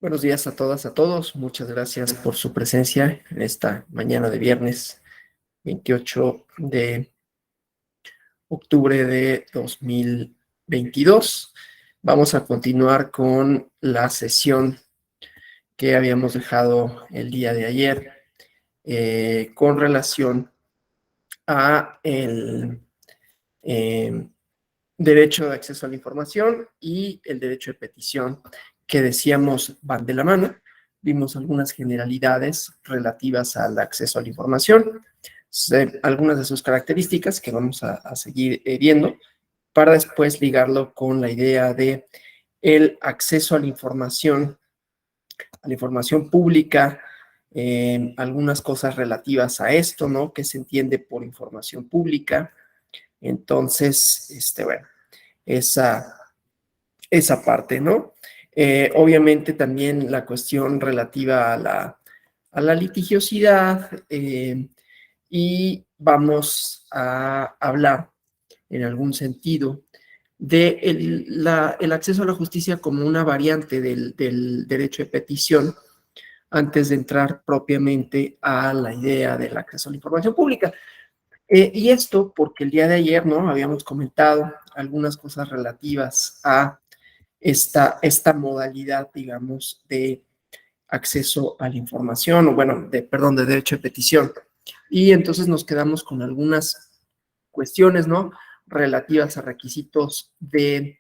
Buenos días a todas, a todos. Muchas gracias por su presencia en esta mañana de viernes 28 de octubre de 2022. Vamos a continuar con la sesión que habíamos dejado el día de ayer con relación a el derecho de acceso a la información y el derecho de petición, que decíamos van de la mano. Vimos algunas generalidades relativas al acceso a la información, algunas de sus características que vamos a seguir viendo, para después ligarlo con la idea de el acceso a la información pública, algunas cosas relativas a esto, ¿no? ¿Qué se entiende por información pública? Entonces, bueno, esa parte, ¿no? Obviamente también la cuestión relativa a la litigiosidad, y vamos a hablar en algún sentido de el acceso a la justicia como una variante del derecho de petición, antes de entrar propiamente a la idea del acceso a la información pública. Y esto porque el día de ayer, ¿no? Habíamos comentado algunas cosas relativas a esta modalidad, digamos, de acceso a la información, o bueno, perdón, de derecho de petición. Y entonces nos quedamos con algunas cuestiones, ¿no? Relativas a requisitos de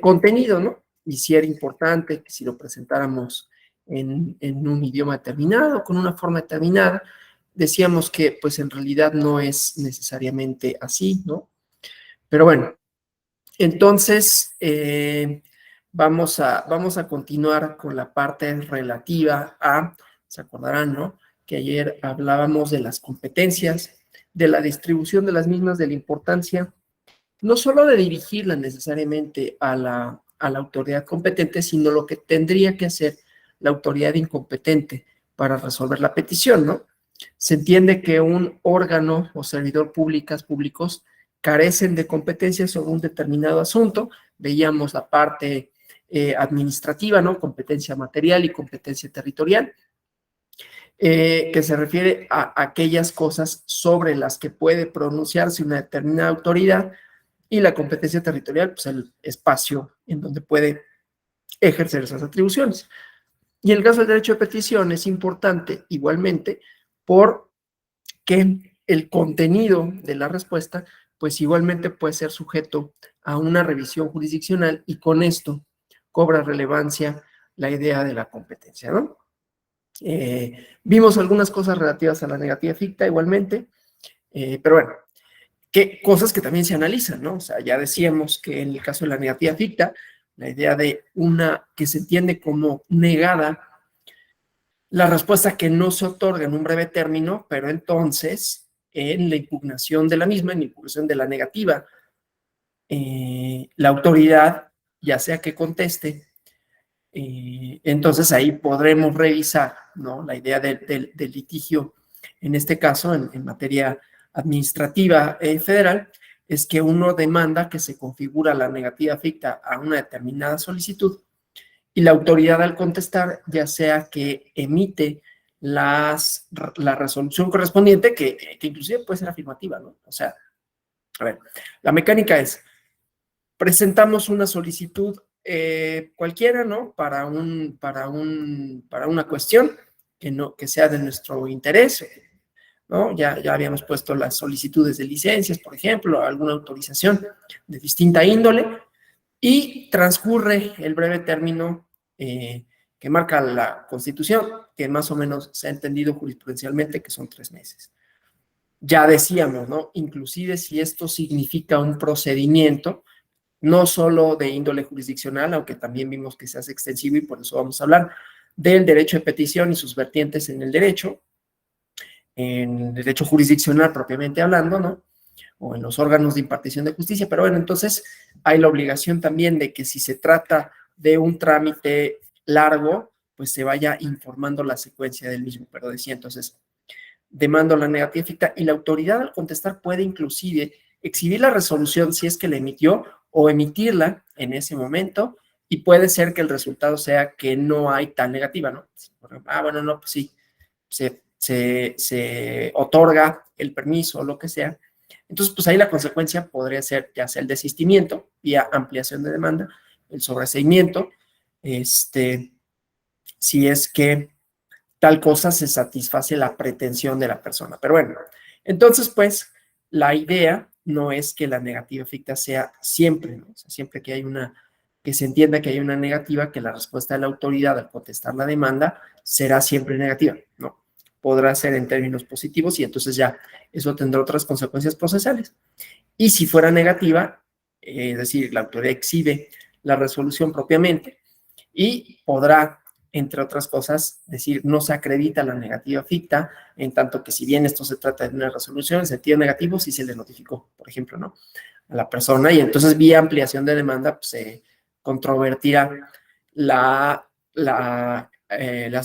contenido, ¿no? Y si era importante que si lo presentáramos en un idioma determinado, con una forma determinada. Decíamos que pues en realidad no es necesariamente así, ¿no? Pero bueno, entonces vamos a continuar con la parte relativa a, se acordarán, ¿no? Que ayer hablábamos de las competencias, de la distribución de las mismas, de la importancia no solo de dirigirla necesariamente a la autoridad competente, sino lo que tendría que hacer la autoridad incompetente para resolver la petición, ¿no? Se entiende que un órgano o servidor públicos carecen de competencias sobre un determinado asunto. Veíamos la parte administrativa, ¿no? Competencia material y competencia territorial, que se refiere a aquellas cosas sobre las que puede pronunciarse una determinada autoridad, y la competencia territorial, pues el espacio en donde puede ejercer esas atribuciones. Y en el caso del derecho de petición es importante igualmente porque el contenido de la respuesta, pues igualmente puede ser sujeto a una revisión jurisdiccional, y con esto cobra relevancia la idea de la competencia, ¿no? Vimos algunas cosas relativas a la negativa ficta igualmente, pero bueno, cosas que también se analizan, ¿no? O sea, ya decíamos que en el caso de la negativa ficta, la idea de una que se entiende como negada la respuesta que no se otorga en un breve término, pero entonces en la impugnación de la misma, en la impugnación de la negativa, la autoridad, ya sea que conteste, entonces ahí podremos revisar, ¿no? La idea del litigio, en este caso, en materia administrativa federal, es que uno demanda que se configura la negativa ficta a una determinada solicitud, y la autoridad al contestar, ya sea que emite la resolución correspondiente, que inclusive puede ser afirmativa, ¿no? O sea, a ver, la mecánica es: presentamos una solicitud cualquiera, ¿no? Para una cuestión que sea de nuestro interés, ¿no? Ya habíamos puesto las solicitudes de licencias, por ejemplo, alguna autorización de distinta índole, y transcurre el breve término que marca la Constitución, que más o menos se ha entendido jurisprudencialmente que son 3 meses. Ya decíamos, ¿no? Inclusive si esto significa un procedimiento, no solo de índole jurisdiccional, aunque también vimos que se hace extensivo, y por eso vamos a hablar del derecho de petición y sus vertientes en el derecho jurisdiccional propiamente hablando, ¿no? O en los órganos de impartición de justicia. Pero bueno, entonces hay la obligación también de que si se trata de un trámite largo, pues se vaya informando la secuencia del mismo. Pero decía entonces, demando la negativa ficta, y la autoridad al contestar puede inclusive exhibir la resolución si es que la emitió, o emitirla en ese momento y puede ser que el resultado sea que no hay tal negativa, ¿no? Por ejemplo, bueno, no, pues sí, se otorga el permiso o lo que sea. Entonces, pues ahí la consecuencia podría ser ya sea el desistimiento vía ampliación de demanda, el sobreseimiento, si es que tal cosa se satisface la pretensión de la persona. Pero bueno, entonces, pues, la idea no es que la negativa ficta sea siempre, ¿no? O sea, siempre que hay que se entienda que hay una negativa, que la respuesta de la autoridad al contestar la demanda será siempre negativa, ¿no? Podrá ser en términos positivos y entonces ya eso tendrá otras consecuencias procesales. Y si fuera negativa, es decir, la autoridad exhibe la resolución propiamente y podrá, entre otras cosas, decir no se acredita la negativa ficta, en tanto que si bien esto se trata de una resolución en sentido negativo, sí se le notificó, por ejemplo, ¿no? A la persona y entonces vía ampliación de demanda pues, se controvertirá las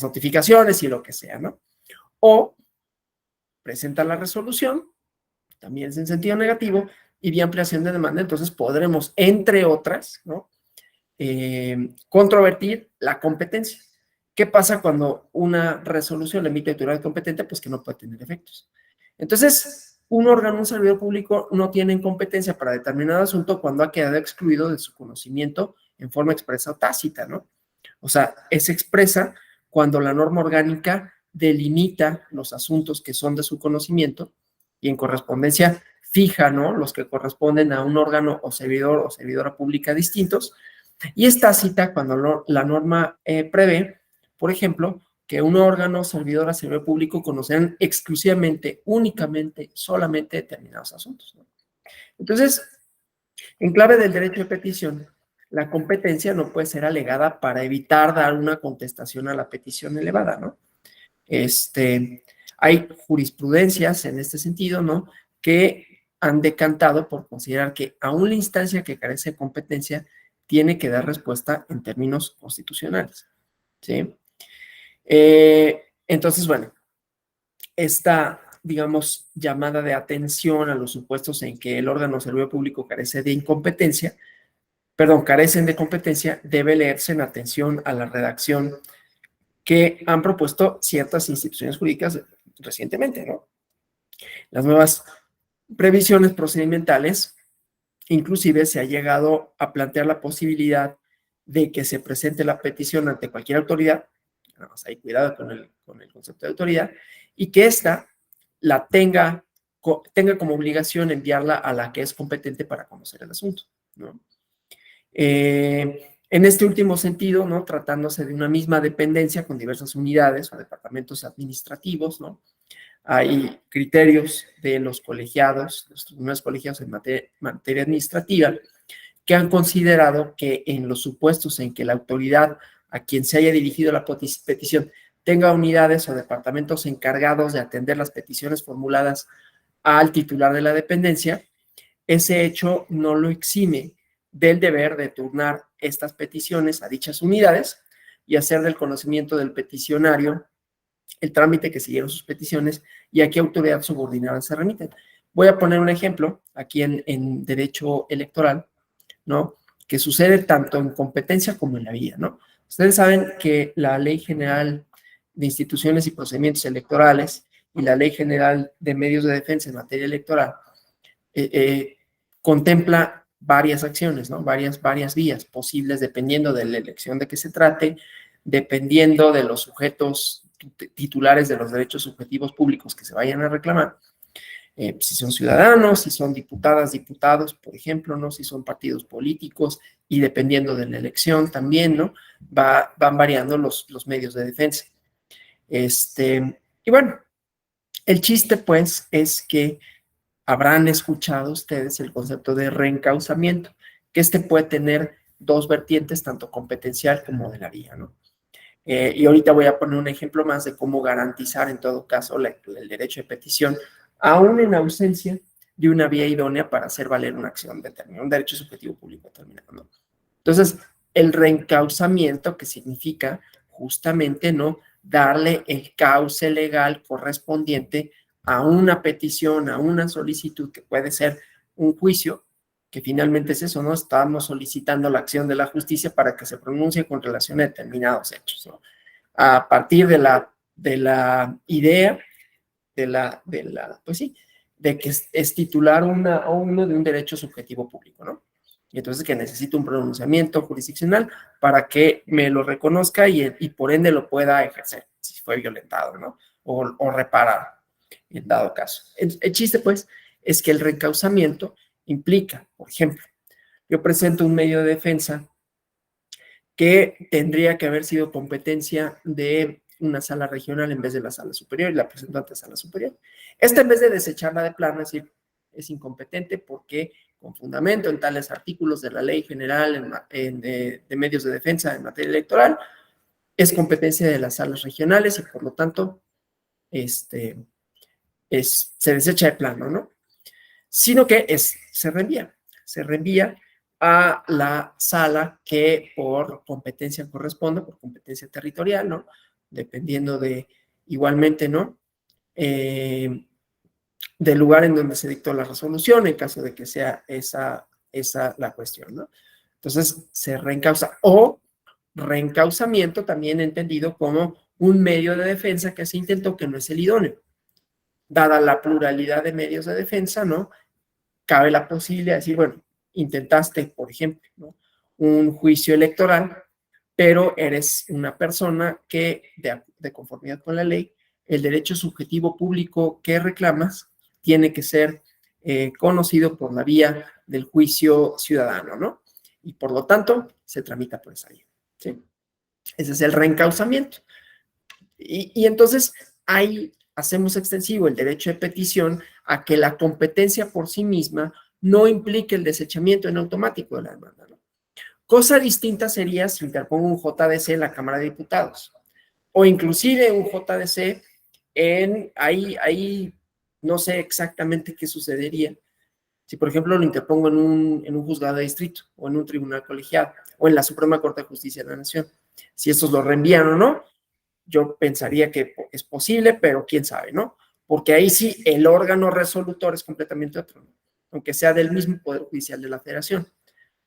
notificaciones y lo que sea, ¿no? O presenta la resolución, también es en sentido negativo, y vía ampliación de demanda, entonces podremos, entre otras, ¿no? Controvertir la competencia. ¿Qué pasa cuando una resolución la emite autoridad competente? Pues que no puede tener efectos. Entonces, un órgano, un servidor público no tiene competencia para determinado asunto cuando ha quedado excluido de su conocimiento en forma expresa o tácita, ¿no? O sea, es expresa cuando la norma orgánica delimita los asuntos que son de su conocimiento y en correspondencia fija, ¿no? Los que corresponden a un órgano o servidor o servidora pública distintos. Y es tácita cuando la norma prevé, por ejemplo, que un órgano, servidor o servidor público conocerán exclusivamente, únicamente, solamente determinados asuntos, ¿no? Entonces, en clave del derecho de petición, la competencia no puede ser alegada para evitar dar una contestación a la petición elevada, ¿no? Hay jurisprudencias en este sentido, ¿no? Que han decantado por considerar que aún la instancia que carece de competencia tiene que dar respuesta en términos constitucionales, ¿sí? Entonces, bueno, esta, digamos, llamada de atención a los supuestos en que el órgano o servidor público carecen de competencia, debe leerse en atención a la redacción que han propuesto ciertas instituciones jurídicas recientemente, ¿no? Las nuevas previsiones procedimentales, inclusive se ha llegado a plantear la posibilidad de que se presente la petición ante cualquier autoridad, nada más hay cuidado con el concepto de autoridad, y que ésta la tenga como obligación enviarla a la que es competente para conocer el asunto, ¿no? En este último sentido, ¿no? Tratándose de una misma dependencia con diversas unidades o departamentos administrativos, ¿no? Hay criterios de los colegiados, los tribunales colegiados en materia administrativa, que han considerado que en los supuestos en que la autoridad a quien se haya dirigido la petición tenga unidades o departamentos encargados de atender las peticiones formuladas al titular de la dependencia, ese hecho no lo exime del deber de turnar estas peticiones a dichas unidades y hacer del conocimiento del peticionario el trámite que siguieron sus peticiones y a qué autoridad subordinada se remiten. Voy a poner un ejemplo aquí en derecho electoral, ¿no? Que sucede tanto en competencia como en la vía, ¿no? Ustedes saben que la Ley General de Instituciones y Procedimientos Electorales y la Ley General de Medios de Defensa en materia electoral contempla varias acciones, ¿no? Varias vías posibles dependiendo de la elección de que se trate, dependiendo de los sujetos titulares de los derechos subjetivos públicos que se vayan a reclamar, si son ciudadanos, si son diputadas, diputados, por ejemplo, ¿no? Si son partidos políticos y dependiendo de la elección también, ¿no? Van variando los medios de defensa. Y bueno, el chiste pues es que habrán escuchado ustedes el concepto de reencauzamiento, que puede tener dos vertientes, tanto competencial como de la vía, ¿no? Y ahorita voy a poner un ejemplo más de cómo garantizar en todo caso el derecho de petición, aún en ausencia de una vía idónea para hacer valer una acción determinada, un derecho subjetivo público determinado, ¿no? Entonces, el reencauzamiento, que significa justamente, ¿no? Darle el cauce legal correspondiente a una petición, a una solicitud que puede ser un juicio, que finalmente es eso, ¿no? Estamos solicitando la acción de la justicia para que se pronuncie con relación a determinados hechos, ¿no? A partir de la idea, pues sí, de que es titular o uno de un derecho subjetivo público, ¿no? Y entonces que necesito un pronunciamiento jurisdiccional para que me lo reconozca y por ende lo pueda ejercer, si fue violentado, ¿no? O reparar, en dado caso. El chiste, pues, es que el reencauzamiento implica, por ejemplo, yo presento un medio de defensa que tendría que haber sido competencia de una sala regional en vez de la sala superior y la presento ante sala superior. Esta, en vez de desecharla de plano, es decir, es incompetente porque con fundamento en tales artículos de la Ley General de Medios de Defensa en materia electoral, es competencia de las salas regionales y por lo tanto se desecha de plano, ¿no? Sino que se reenvía a la sala que por competencia corresponde, por competencia territorial, ¿no? Dependiendo de, igualmente, ¿no? Del lugar en donde se dictó la resolución, en caso de que sea esa la cuestión, ¿no? Entonces, se reencausa, o reencauzamiento también entendido como un medio de defensa que se intentó que no es el idóneo. Dada la pluralidad de medios de defensa, ¿no? Cabe la posibilidad de decir, bueno, intentaste, por ejemplo, ¿no? Un juicio electoral, pero eres una persona que, de conformidad con la ley, el derecho subjetivo público que reclamas tiene que ser conocido por la vía del juicio ciudadano, ¿no? Y por lo tanto, se tramita por esa vía, ¿sí? Ese es el reencauzamiento. Y entonces, ahí hacemos extensivo el derecho de petición a que la competencia por sí misma no implique el desechamiento en automático de la demanda, ¿no? Cosa distinta sería si interpongo un JDC en la Cámara de Diputados, o inclusive un JDC ahí no sé exactamente qué sucedería. Si, por ejemplo, lo interpongo en un juzgado de distrito, o en un tribunal colegiado, o en la Suprema Corte de Justicia de la Nación, si estos lo reenvían o no, yo pensaría que es posible, pero quién sabe, ¿no? Porque ahí sí el órgano resolutor es completamente otro, ¿no? Aunque sea del mismo Poder Judicial de la Federación,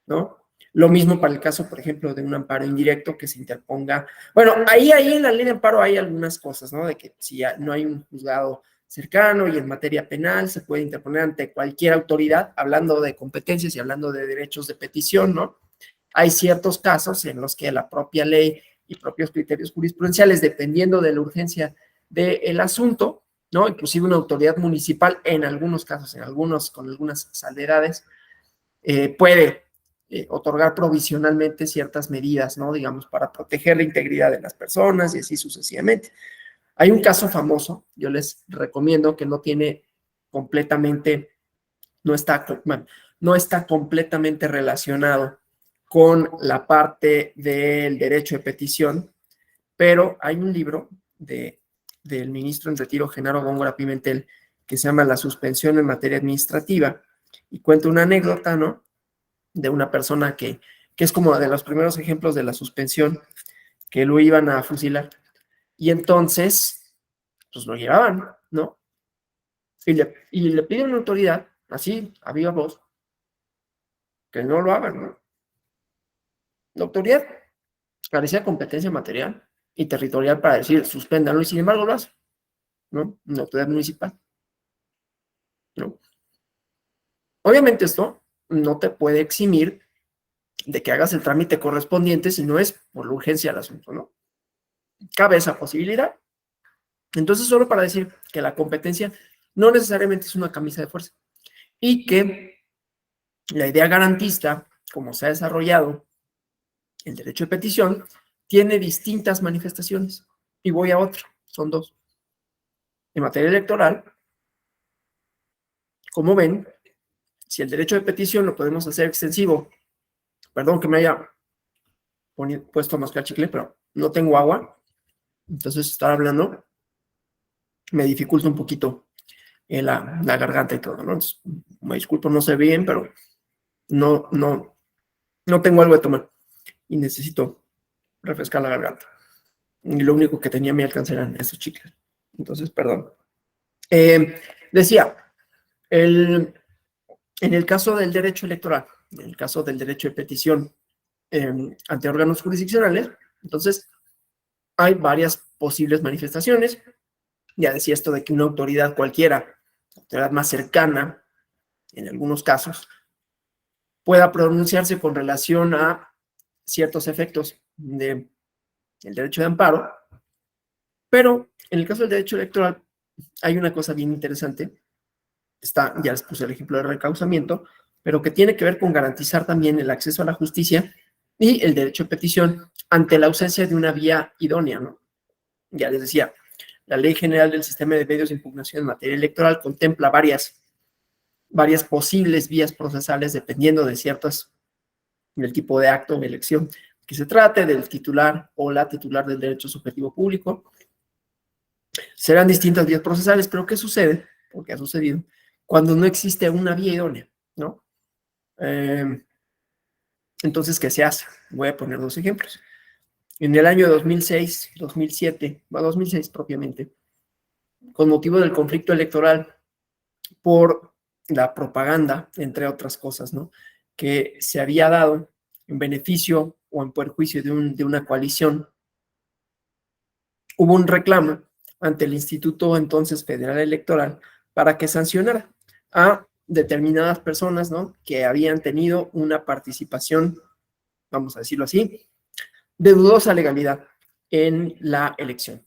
¿no? Lo mismo para el caso, por ejemplo, de un amparo indirecto que se interponga. Bueno, ahí en la ley de amparo hay algunas cosas, ¿no? De que si no hay un juzgado cercano y en materia penal se puede interponer ante cualquier autoridad, hablando de competencias y hablando de derechos de petición, ¿no? Hay ciertos casos en los que la propia ley y propios criterios jurisprudenciales, dependiendo de la urgencia del asunto, ¿no? Inclusive una autoridad municipal, en algunos casos, con algunas salvedades, puede otorgar provisionalmente ciertas medidas, ¿no? Digamos, para proteger la integridad de las personas y así sucesivamente. Hay un caso famoso, yo les recomiendo, que no tiene completamente, bueno, no está completamente relacionado con la parte del derecho de petición, pero hay un libro del ministro en retiro, Genaro Góngora Pimentel, que se llama La suspensión en materia administrativa, y cuenta una anécdota, ¿no? De una persona que es como de los primeros ejemplos de la suspensión, que lo iban a fusilar. Y entonces, pues lo llevaban, ¿no? Y le piden a una autoridad, así, a viva voz, que no lo hagan, ¿no? La autoridad carecía de competencia material y territorial para decir, suspéndanlo, y sin embargo lo hace, ¿no? Una autoridad municipal, ¿no? Obviamente esto no te puede eximir de que hagas el trámite correspondiente si no es por la urgencia del asunto, ¿no? Cabe esa posibilidad. Entonces, solo para decir que la competencia no necesariamente es una camisa de fuerza y que la idea garantista, como se ha desarrollado el derecho de petición, tiene distintas manifestaciones. Y voy a otra, son dos. En materia electoral, como ven, si el derecho de petición lo podemos hacer extensivo, perdón que me haya puesto a mascar chicle, pero no tengo agua, entonces estar hablando me dificulta un poquito la garganta y todo, ¿no? Entonces, me disculpo, no sé bien, pero no tengo algo de tomar y necesito refrescar la garganta. Y lo único que tenía a mi alcance eran esos chicles. Entonces, perdón. Decía, el En el caso del derecho electoral, en el caso del derecho de petición ante órganos jurisdiccionales, entonces hay varias posibles manifestaciones. Ya decía esto de que una autoridad cualquiera, la autoridad más cercana, en algunos casos, pueda pronunciarse con relación a ciertos efectos del derecho de amparo, pero en el caso del derecho electoral hay una cosa bien interesante, ya les puse el ejemplo de recausamiento, pero que tiene que ver con garantizar también el acceso a la justicia y el derecho de petición ante la ausencia de una vía idónea, ¿no? Ya les decía, la Ley General del Sistema de Medios de Impugnación en materia electoral contempla varias posibles vías procesales dependiendo de del tipo de acto o elección que se trate, del titular o la titular del derecho subjetivo público. Serán distintas vías procesales, pero ¿qué sucede? Porque ha sucedido cuando no existe una vía idónea, ¿no? Entonces, ¿qué se hace? Voy a poner dos ejemplos. En el año 2006, 2007, 2006 propiamente, con motivo del conflicto electoral por la propaganda, entre otras cosas, ¿no? Que se había dado en beneficio o en perjuicio de una coalición, hubo un reclamo ante el Instituto entonces Federal Electoral para que sancionara a determinadas personas, ¿no? Que habían tenido una participación, vamos a decirlo así, de dudosa legalidad en la elección.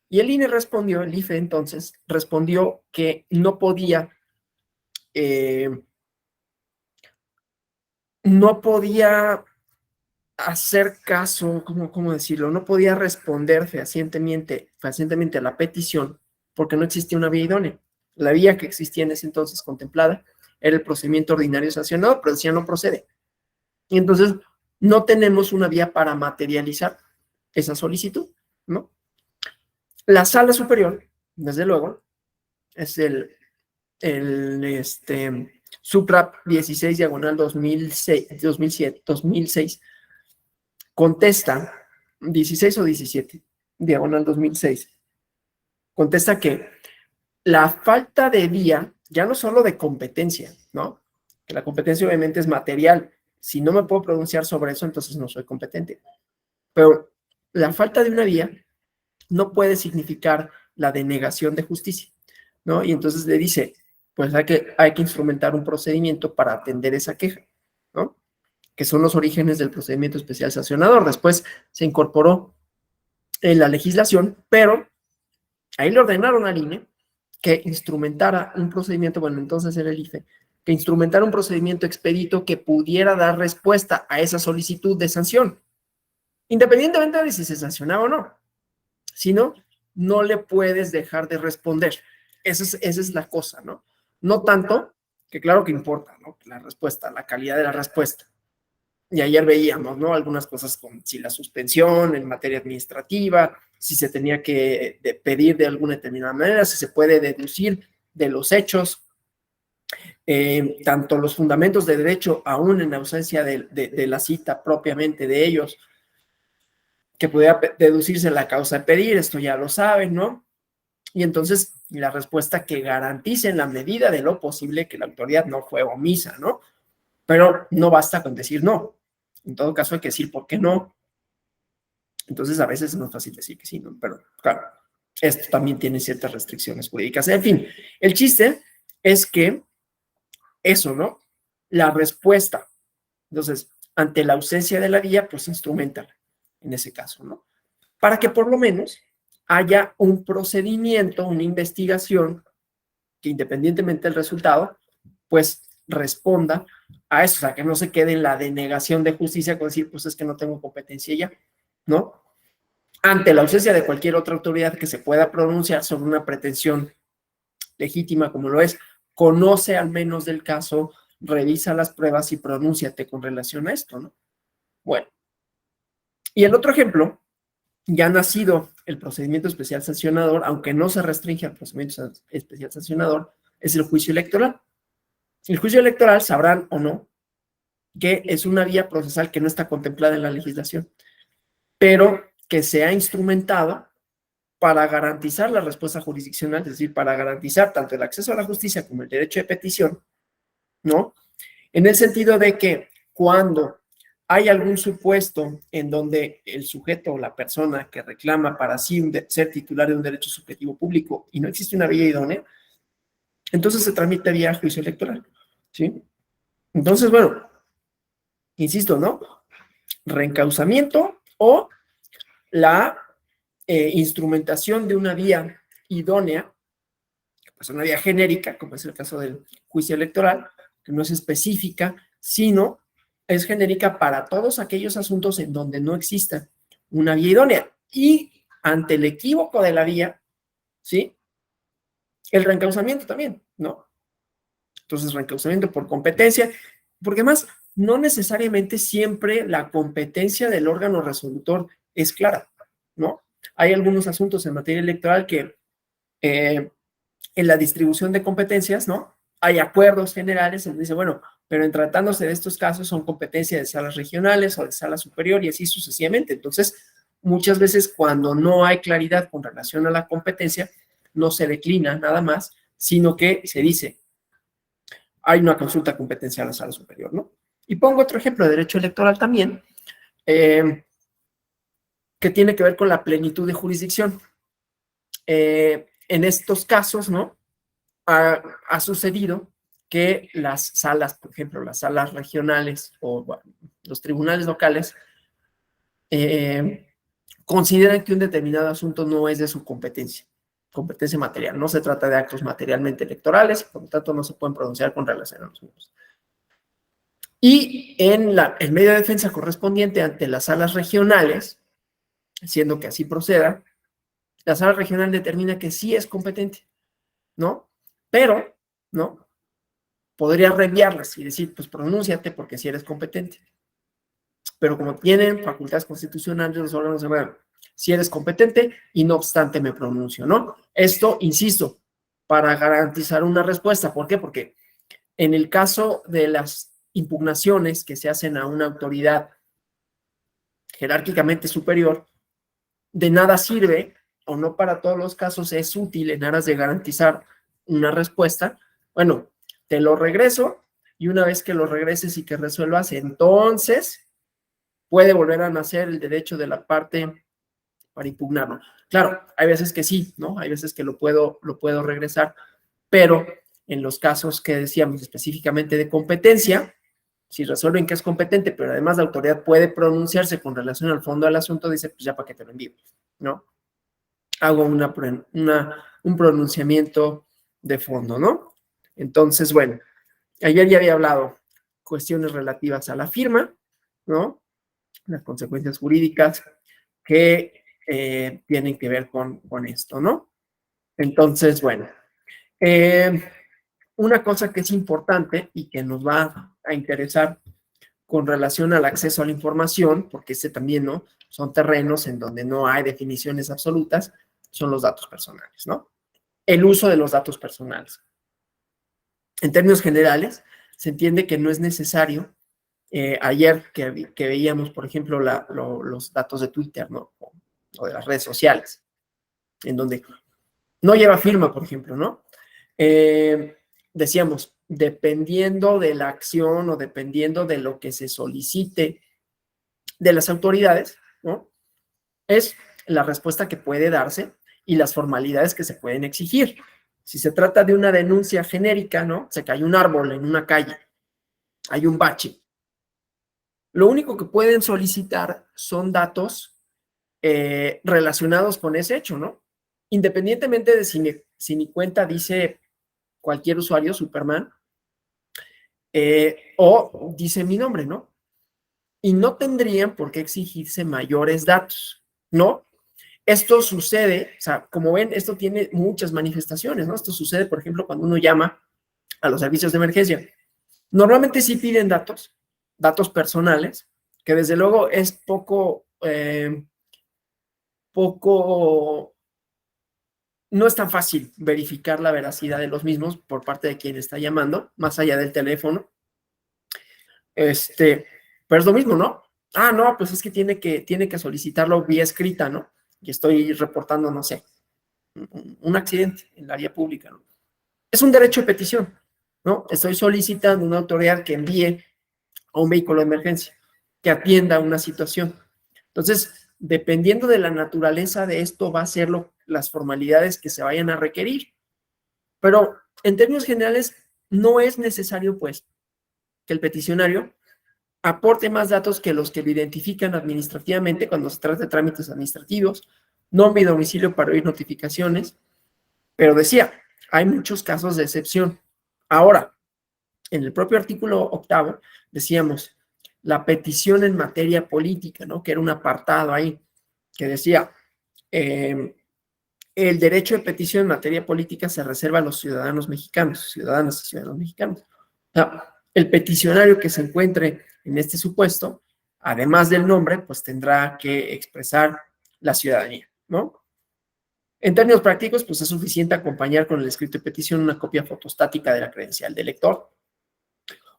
Y el INE respondió, el IFE entonces, respondió que no podía hacer caso, ¿cómo decirlo? No podía responder fehacientemente a la petición porque no existía una vía idónea. La vía que existía en ese entonces contemplada era el procedimiento ordinario sancionado, pero decía no procede. Y entonces no tenemos una vía para materializar esa solicitud, ¿no? La sala superior, desde luego, es el SUPRAP 16 diagonal 2006, contesta, 16 o 17, diagonal 2006, contesta que la falta de vía, ya no solo de competencia, ¿no? Que la competencia obviamente es material. Si no me puedo pronunciar sobre eso, entonces no soy competente. Pero la falta de una vía no puede significar la denegación de justicia, ¿no? Y entonces le dice, pues hay que instrumentar un procedimiento para atender esa queja, ¿no? Que son los orígenes del procedimiento especial sancionador. Después se incorporó en la legislación, pero ahí le ordenaron al INE que instrumentara un procedimiento, bueno, entonces era el IFE, que instrumentara un procedimiento expedito que pudiera dar respuesta a esa solicitud de sanción, independientemente de si se sancionaba o no. Si no, no le puedes dejar de responder. Esa es la cosa, ¿no? No tanto, que claro que importa, ¿no? La respuesta, la calidad de la respuesta. Y ayer veíamos, ¿no? Algunas cosas con si la suspensión en materia administrativa, si se tenía que pedir de alguna determinada manera, si se puede deducir de los hechos, tanto los fundamentos de derecho, aún en ausencia de la cita propiamente de ellos, que pudiera deducirse la causa de pedir, esto ya lo saben, ¿no? Y entonces la respuesta que garantice en la medida de lo posible que la autoridad no fue omisa, ¿no? Pero no basta con decir no. En todo caso hay que decir por qué no. Entonces a veces es más fácil decir que sí, ¿no? Pero claro, esto también tiene ciertas restricciones jurídicas. En fin, el chiste es que eso, ¿no? La respuesta. Entonces, ante la ausencia de la vía, pues instrumentala en ese caso, ¿no? Para que por lo menos haya un procedimiento, una investigación que independientemente del resultado, pues responda a eso, o sea, que no se quede en la denegación de justicia con decir, pues es que no tengo competencia ya, ¿no? Ante la ausencia de cualquier otra autoridad que se pueda pronunciar sobre una pretensión legítima como lo es, conoce al menos del caso, revisa las pruebas y pronúnciate con relación a esto, ¿no? Bueno, y el otro ejemplo, ya ha nacido el procedimiento especial sancionador, aunque no se restringe al procedimiento especial sancionador, es el juicio electoral. El juicio electoral, sabrán o no, que es una vía procesal que no está contemplada en la legislación, pero que se ha instrumentado para garantizar la respuesta jurisdiccional, es decir, para garantizar tanto el acceso a la justicia como el derecho de petición ¿no? En el sentido de que cuando hay algún supuesto en donde el sujeto o la persona que reclama para sí ser titular de un derecho subjetivo público y no existe una vía idónea, entonces se tramita vía juicio electoral, ¿sí? Entonces, bueno, insisto, ¿no? Reencauzamiento o la instrumentación de una vía idónea, pues una vía genérica, como es el caso del juicio electoral, que no es específica, sino es genérica para todos aquellos asuntos en donde no exista una vía idónea. Y ante el equívoco de la vía, ¿sí? El reencauzamiento también, ¿no? Entonces, reencauzamiento por competencia, porque además no necesariamente siempre la competencia del órgano resolutor es clara, ¿no? Hay algunos asuntos en materia electoral que en la distribución de competencias, ¿no? Hay acuerdos generales, se dice, bueno, pero en tratándose de estos casos son competencias de salas regionales o de sala superior y así sucesivamente. Entonces, muchas veces cuando no hay claridad con relación a la competencia, no se declina nada más, sino que se dice, hay una consulta competencial a la sala superior, ¿no? Y pongo otro ejemplo de derecho electoral también, que tiene que ver con la plenitud de jurisdicción. En estos casos, ¿no? Ha sucedido que las salas, por ejemplo, las salas regionales o bueno, los tribunales locales, consideran que un determinado asunto no es de su competencia material. No se trata de actos materialmente electorales, por lo tanto no se pueden pronunciar con relación a los mismos. Y en el medio de defensa correspondiente ante las salas regionales, siendo que así proceda, la sala regional determina que sí es competente, ¿no? Pero, ¿no? Podría reenviarlas y decir, pues pronúnciate porque si eres competente. Pero como tienen facultades constitucionales los órganos de gobierno, si eres competente y no obstante me pronuncio, ¿no? Esto, insisto, para garantizar una respuesta. ¿Por qué? Porque en el caso de las impugnaciones que se hacen a una autoridad jerárquicamente superior, de nada sirve, o no para todos los casos es útil en aras de garantizar una respuesta. Bueno, te lo regreso y una vez que lo regreses y que resuelvas, entonces puede volver a nacer el derecho de la parte para impugnarlo. Claro, hay veces que sí, ¿no? Hay veces que lo puedo regresar, pero en los casos que decíamos específicamente de competencia, si resuelven que es competente, pero además la autoridad puede pronunciarse con relación al fondo del asunto, dice, pues ya para qué te lo envío, ¿no? Hago un pronunciamiento de fondo, ¿no? Entonces, bueno, ayer ya había hablado cuestiones relativas a la firma, ¿no? Las consecuencias jurídicas que tienen que ver con esto, ¿no? Entonces, bueno, una cosa que es importante y que nos va a interesar con relación al acceso a la información, porque este también, ¿no? Son terrenos en donde no hay definiciones absolutas, son los datos personales, ¿no? El uso de los datos personales. En términos generales, se entiende que no es necesario, ayer que veíamos, por ejemplo, los datos de Twitter, ¿no? O de las redes sociales, en donde no lleva firma, por ejemplo, ¿no? Decíamos, dependiendo de la acción o dependiendo de lo que se solicite de las autoridades, ¿no? Es la respuesta que puede darse y las formalidades que se pueden exigir. Si se trata de una denuncia genérica, ¿no? Se cayó un árbol en una calle, hay un bache. Lo único que pueden solicitar son datos relacionados con ese hecho, ¿no? Independientemente de si mi cuenta dice cualquier usuario, Superman, o dice mi nombre, ¿no? Y no tendrían por qué exigirse mayores datos, ¿no? Esto sucede, o sea, como ven, esto tiene muchas manifestaciones, ¿no? Esto sucede, por ejemplo, cuando uno llama a los servicios de emergencia. Normalmente sí piden datos personales, que desde luego es no es tan fácil verificar la veracidad de los mismos por parte de quien está llamando, más allá del teléfono. Pero es lo mismo, ¿no? Ah, no, pues es que tiene que solicitarlo vía escrita, ¿no? Y estoy reportando, no sé, un accidente en la vía pública, ¿no? Es un derecho de petición. ¿no? Estoy solicitando una autoridad que envíe a un vehículo de emergencia, que atienda una situación. Entonces, dependiendo de la naturaleza de esto, va a ser las formalidades que se vayan a requerir. Pero en términos generales, no es necesario, pues, que el peticionario aporte más datos que los que lo identifican administrativamente cuando se trata de trámites administrativos, nombre y domicilio para oír notificaciones. Pero decía, hay muchos casos de excepción. Ahora, en el propio artículo 8 decíamos la petición en materia política, ¿no? Que era un apartado ahí que decía, el derecho de petición en materia política se reserva a los ciudadanos mexicanos, ciudadanas y ciudadanos mexicanos. O sea, el peticionario que se encuentre en este supuesto, además del nombre, pues tendrá que expresar la ciudadanía, ¿no? En términos prácticos, pues es suficiente acompañar con el escrito de petición una copia fotostática de la credencial del lector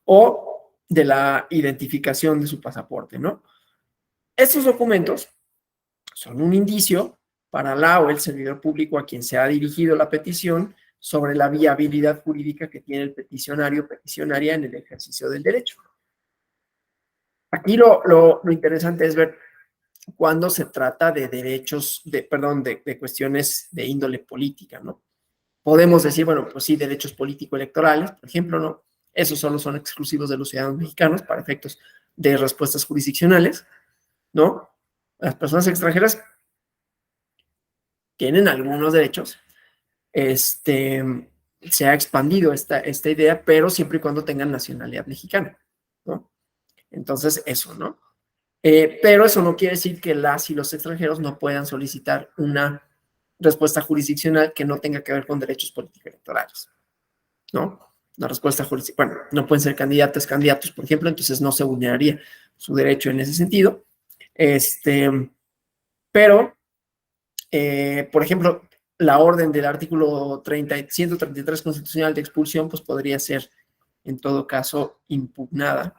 o de la identificación de su pasaporte, ¿no? Estos documentos son un indicio para la o el servidor público a quien se ha dirigido la petición sobre la viabilidad jurídica que tiene el peticionario o peticionaria en el ejercicio del derecho. Aquí lo interesante es ver cuando se trata de derechos, de cuestiones de índole política, ¿no? Podemos decir, bueno, pues sí, derechos político-electorales, por ejemplo, ¿no? Esos solo son exclusivos de los ciudadanos mexicanos para efectos de respuestas jurisdiccionales, ¿no? Las personas extranjeras tienen algunos derechos. Se ha expandido esta idea, pero siempre y cuando tengan nacionalidad mexicana, ¿no? Entonces, eso, ¿no? Pero eso no quiere decir que las y los extranjeros no puedan solicitar una respuesta jurisdiccional que no tenga que ver con derechos político-electorales, ¿no? Una respuesta jurisdiccional, bueno, no pueden ser candidatos, por ejemplo, entonces no se vulneraría su derecho en ese sentido. Pero, por ejemplo, la orden del artículo 133 constitucional de expulsión, pues podría ser, en todo caso, impugnada.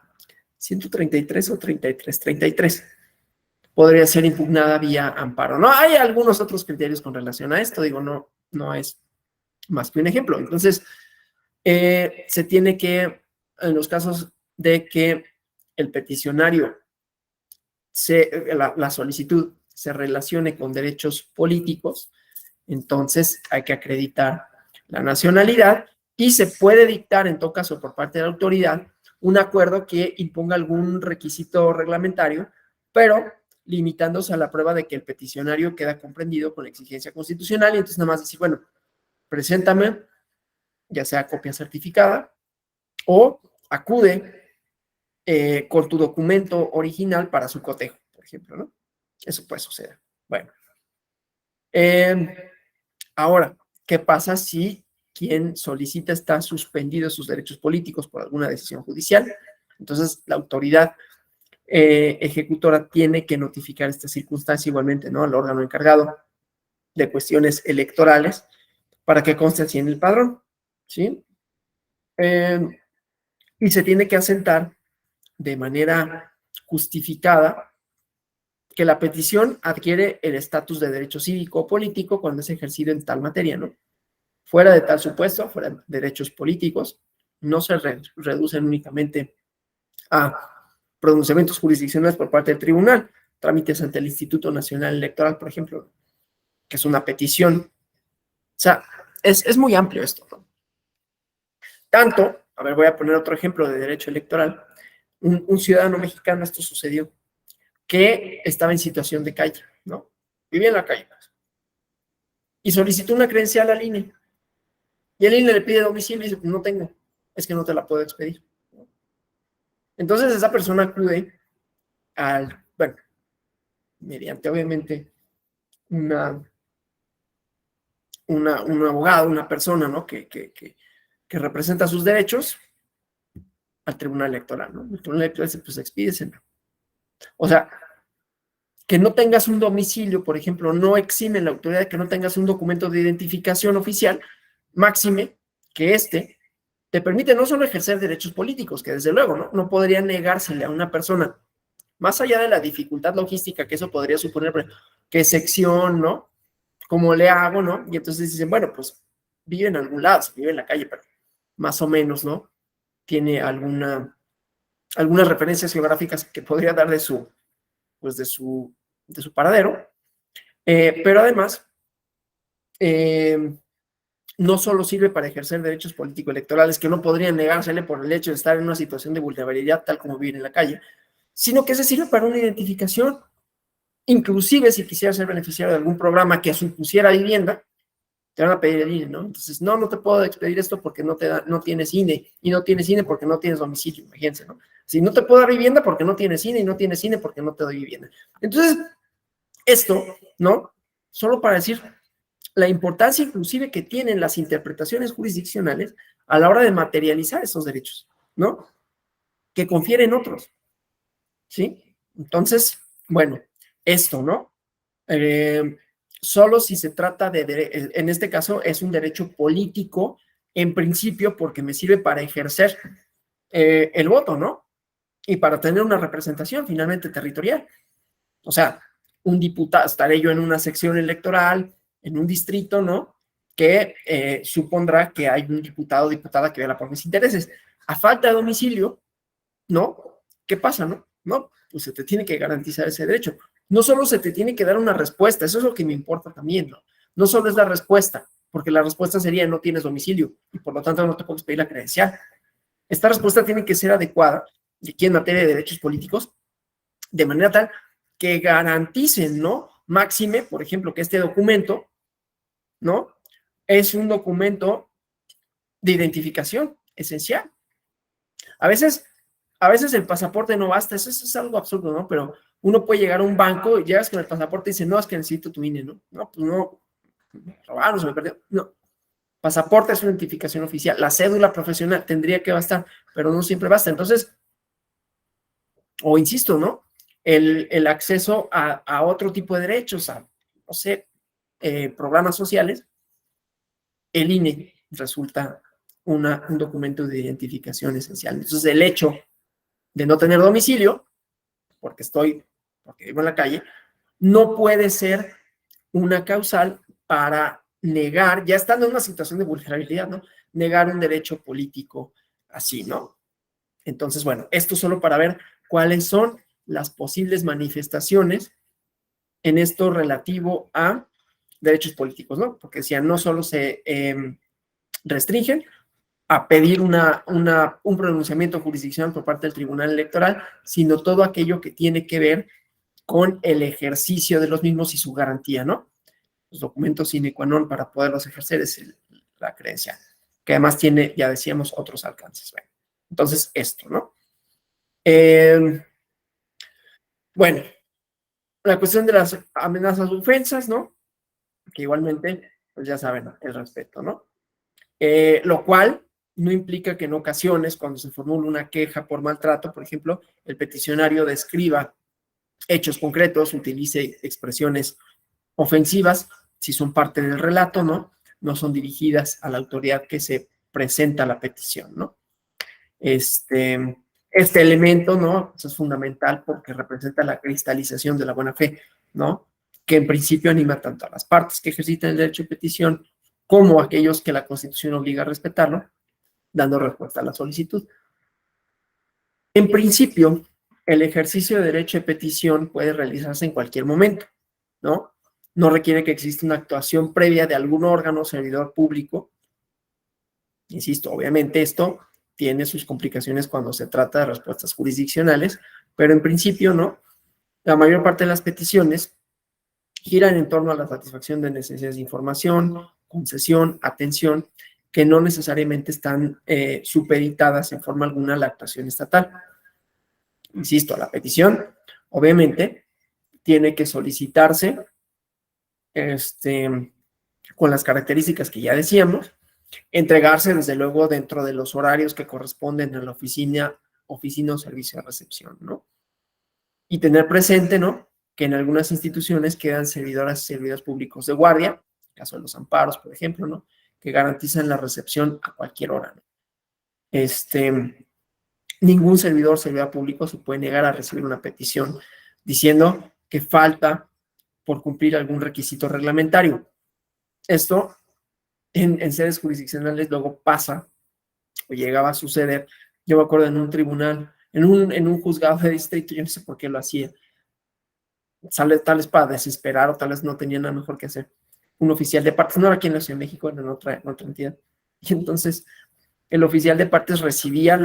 133 o 33, 33. Podría ser impugnada vía amparo. No hay algunos otros criterios con relación a esto, digo, no es más que un ejemplo. Entonces, se tiene que, en los casos de que el peticionario, la solicitud se relacione con derechos políticos, entonces hay que acreditar la nacionalidad y se puede dictar, en todo caso, por parte de la autoridad, un acuerdo que imponga algún requisito reglamentario, pero limitándose a la prueba de que el peticionario queda comprendido con la exigencia constitucional y entonces nada más decir, bueno, preséntame, ya sea copia certificada o acude con tu documento original para su cotejo, por ejemplo, ¿no? Eso puede suceder. Bueno. Ahora, ¿qué pasa si quien solicita está suspendido sus derechos políticos por alguna decisión judicial? Entonces, la autoridad ejecutora tiene que notificar esta circunstancia igualmente, ¿no? Al órgano encargado de cuestiones electorales para que conste así en el padrón, ¿sí? Y se tiene que asentar de manera justificada que la petición adquiere el estatus de derecho cívico o político cuando es ejercido en tal materia, ¿no? Fuera de tal supuesto, fuera de derechos políticos, no se reducen únicamente a pronunciamientos jurisdiccionales por parte del tribunal, trámites ante el Instituto Nacional Electoral, por ejemplo, que es una petición. O sea, es muy amplio esto, ¿no? Tanto, a ver, voy a poner otro ejemplo de derecho electoral. Un ciudadano mexicano, esto sucedió, que estaba en situación de calle, ¿no? Vivía en la calle, pues, y solicitó una credencial al INE. Y el INE le pide domicilio y dice, no tengo, es que no te la puedo expedir. Entonces esa persona acude bueno, mediante obviamente un abogado, una persona, ¿no? Que representa sus derechos al Tribunal Electoral, ¿no? El Tribunal Electoral dice, pues expídesela. O sea, que no tengas un domicilio, por ejemplo, no exime la autoridad de que no tengas un documento de identificación oficial, máxime que te permite no solo ejercer derechos políticos, que desde luego no podría negársele a una persona, más allá de la dificultad logística que eso podría suponer, qué sección, ¿no? ¿Cómo le hago, no? Y entonces dicen, bueno, pues vive en algún lado, se vive en la calle, pero más o menos, ¿no? Tiene algunas referencias geográficas que podría dar de su paradero, pero además, no solo sirve para ejercer derechos político-electorales que no podrían negársele por el hecho de estar en una situación de vulnerabilidad tal como vive en la calle, sino que se sirve para una identificación. Inclusive si quisieras ser beneficiario de algún programa que supusiera vivienda, te van a pedir el INE, ¿no? Entonces, no te puedo expedir esto porque no tienes INE, y no tienes INE porque no tienes domicilio, imagínense, ¿no? Si no te puedo dar vivienda porque no tienes INE, y no tienes INE porque no te doy vivienda. Entonces, esto, ¿no? Solo para decir la importancia inclusive que tienen las interpretaciones jurisdiccionales a la hora de materializar esos derechos, ¿no? Que confieren otros, ¿sí? Entonces, bueno, esto, ¿no? Solo si se trata en este caso es un derecho político, en principio, porque me sirve para ejercer el voto, ¿no? Y para tener una representación finalmente territorial. O sea, un diputado, estaré yo en una sección electoral, en un distrito, ¿no? Que supondrá que hay un diputado o diputada que vela por mis intereses. A falta de domicilio, ¿no? ¿Qué pasa, no? No, pues se te tiene que garantizar ese derecho. No solo se te tiene que dar una respuesta, eso es lo que me importa también, ¿no? No solo es la respuesta, porque la respuesta sería no tienes domicilio y por lo tanto no te puedes pedir la credencial. Esta respuesta tiene que ser adecuada, y aquí en materia de derechos políticos, de manera tal que garanticen, ¿no? Máxime, por ejemplo, que este documento, ¿no? Es un documento de identificación esencial. A veces el pasaporte no basta, eso es algo absurdo, ¿no? Pero uno puede llegar a un banco y llegas con el pasaporte y dice, no, es que necesito tu INE, ¿no? No, pues no, me robaron, se me perdió. No, pasaporte es una identificación oficial. La cédula profesional tendría que bastar, pero no siempre basta. Entonces, o insisto, ¿no? El acceso a otro tipo de derechos, a, no sé, programas sociales, el INE resulta un documento de identificación esencial. Entonces, el hecho de no tener domicilio, porque vivo en la calle, no puede ser una causal para negar, ya estando en una situación de vulnerabilidad, ¿no? Negar un derecho político así, ¿no? Entonces, bueno, esto solo para ver cuáles son las posibles manifestaciones en esto relativo a derechos políticos, ¿no? Porque decía, no solo se restringen a pedir un pronunciamiento jurisdiccional por parte del Tribunal Electoral, sino todo aquello que tiene que ver con el ejercicio de los mismos y su garantía, ¿no? Los documentos sine qua non para poderlos ejercer es la credencial, que además tiene, ya decíamos, otros alcances. Bueno, entonces, esto, ¿no? Bueno, la cuestión de las amenazas o ofensas, ¿no? Que igualmente, pues ya saben, el respeto, ¿no? Lo cual no implica que en ocasiones, cuando se formula una queja por maltrato, por ejemplo, el peticionario describa hechos concretos, utilice expresiones ofensivas, si son parte del relato, ¿no? No son dirigidas a la autoridad que se presenta la petición, ¿no? Este elemento, ¿no? Eso es fundamental porque representa la cristalización de la buena fe, ¿no? Que en principio anima tanto a las partes que ejercitan el derecho de petición como a aquellos que la Constitución obliga a respetarlo, dando respuesta a la solicitud. En principio, el ejercicio de derecho de petición puede realizarse en cualquier momento, ¿no? No requiere que exista una actuación previa de algún órgano o servidor público. Insisto, obviamente esto tiene sus complicaciones cuando se trata de respuestas jurisdiccionales, pero en principio no. La mayor parte de las peticiones giran en torno a la satisfacción de necesidades de información, concesión, atención, que no necesariamente están supeditadas en forma alguna a la actuación estatal. Insisto, la petición, obviamente, tiene que solicitarse con las características que ya decíamos, entregarse desde luego dentro de los horarios que corresponden a la oficina o servicio de recepción, ¿no? Y tener presente, ¿no? Que en algunas instituciones quedan servidoras y servidores públicos de guardia, en el caso de los amparos, por ejemplo, ¿no? Que garantizan la recepción a cualquier hora, ¿no? Ningún servidor público se puede negar a recibir una petición diciendo que falta por cumplir algún requisito reglamentario. Esto en sedes jurisdiccionales luego pasa o llegaba a suceder. Yo me acuerdo en un tribunal, en un juzgado de distrito, yo no sé por qué lo hacía, tal vez para desesperar o tal vez no tenía nada mejor que hacer. Un oficial de partes, no era aquí en la Ciudad de México, era en otra entidad. Y entonces el oficial de partes recibía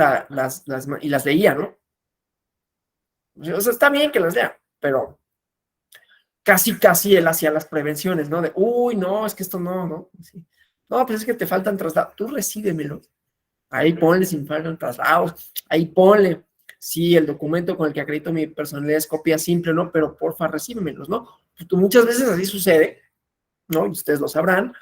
y las leía, ¿no? O sea, está bien que las lea, pero casi él hacía las prevenciones, ¿no? De, uy, no, es que esto no. Sí. No, pues es que te faltan traslados. Tú recíbemelo. Ahí ponle sin faltan traslados. Ahí ponle. Sí, el documento con el que acredito mi personalidad es copia simple, ¿no? Pero porfa, recíbemelos, ¿no? Pues tú, muchas veces así sucede, ¿no? Y ustedes lo sabrán.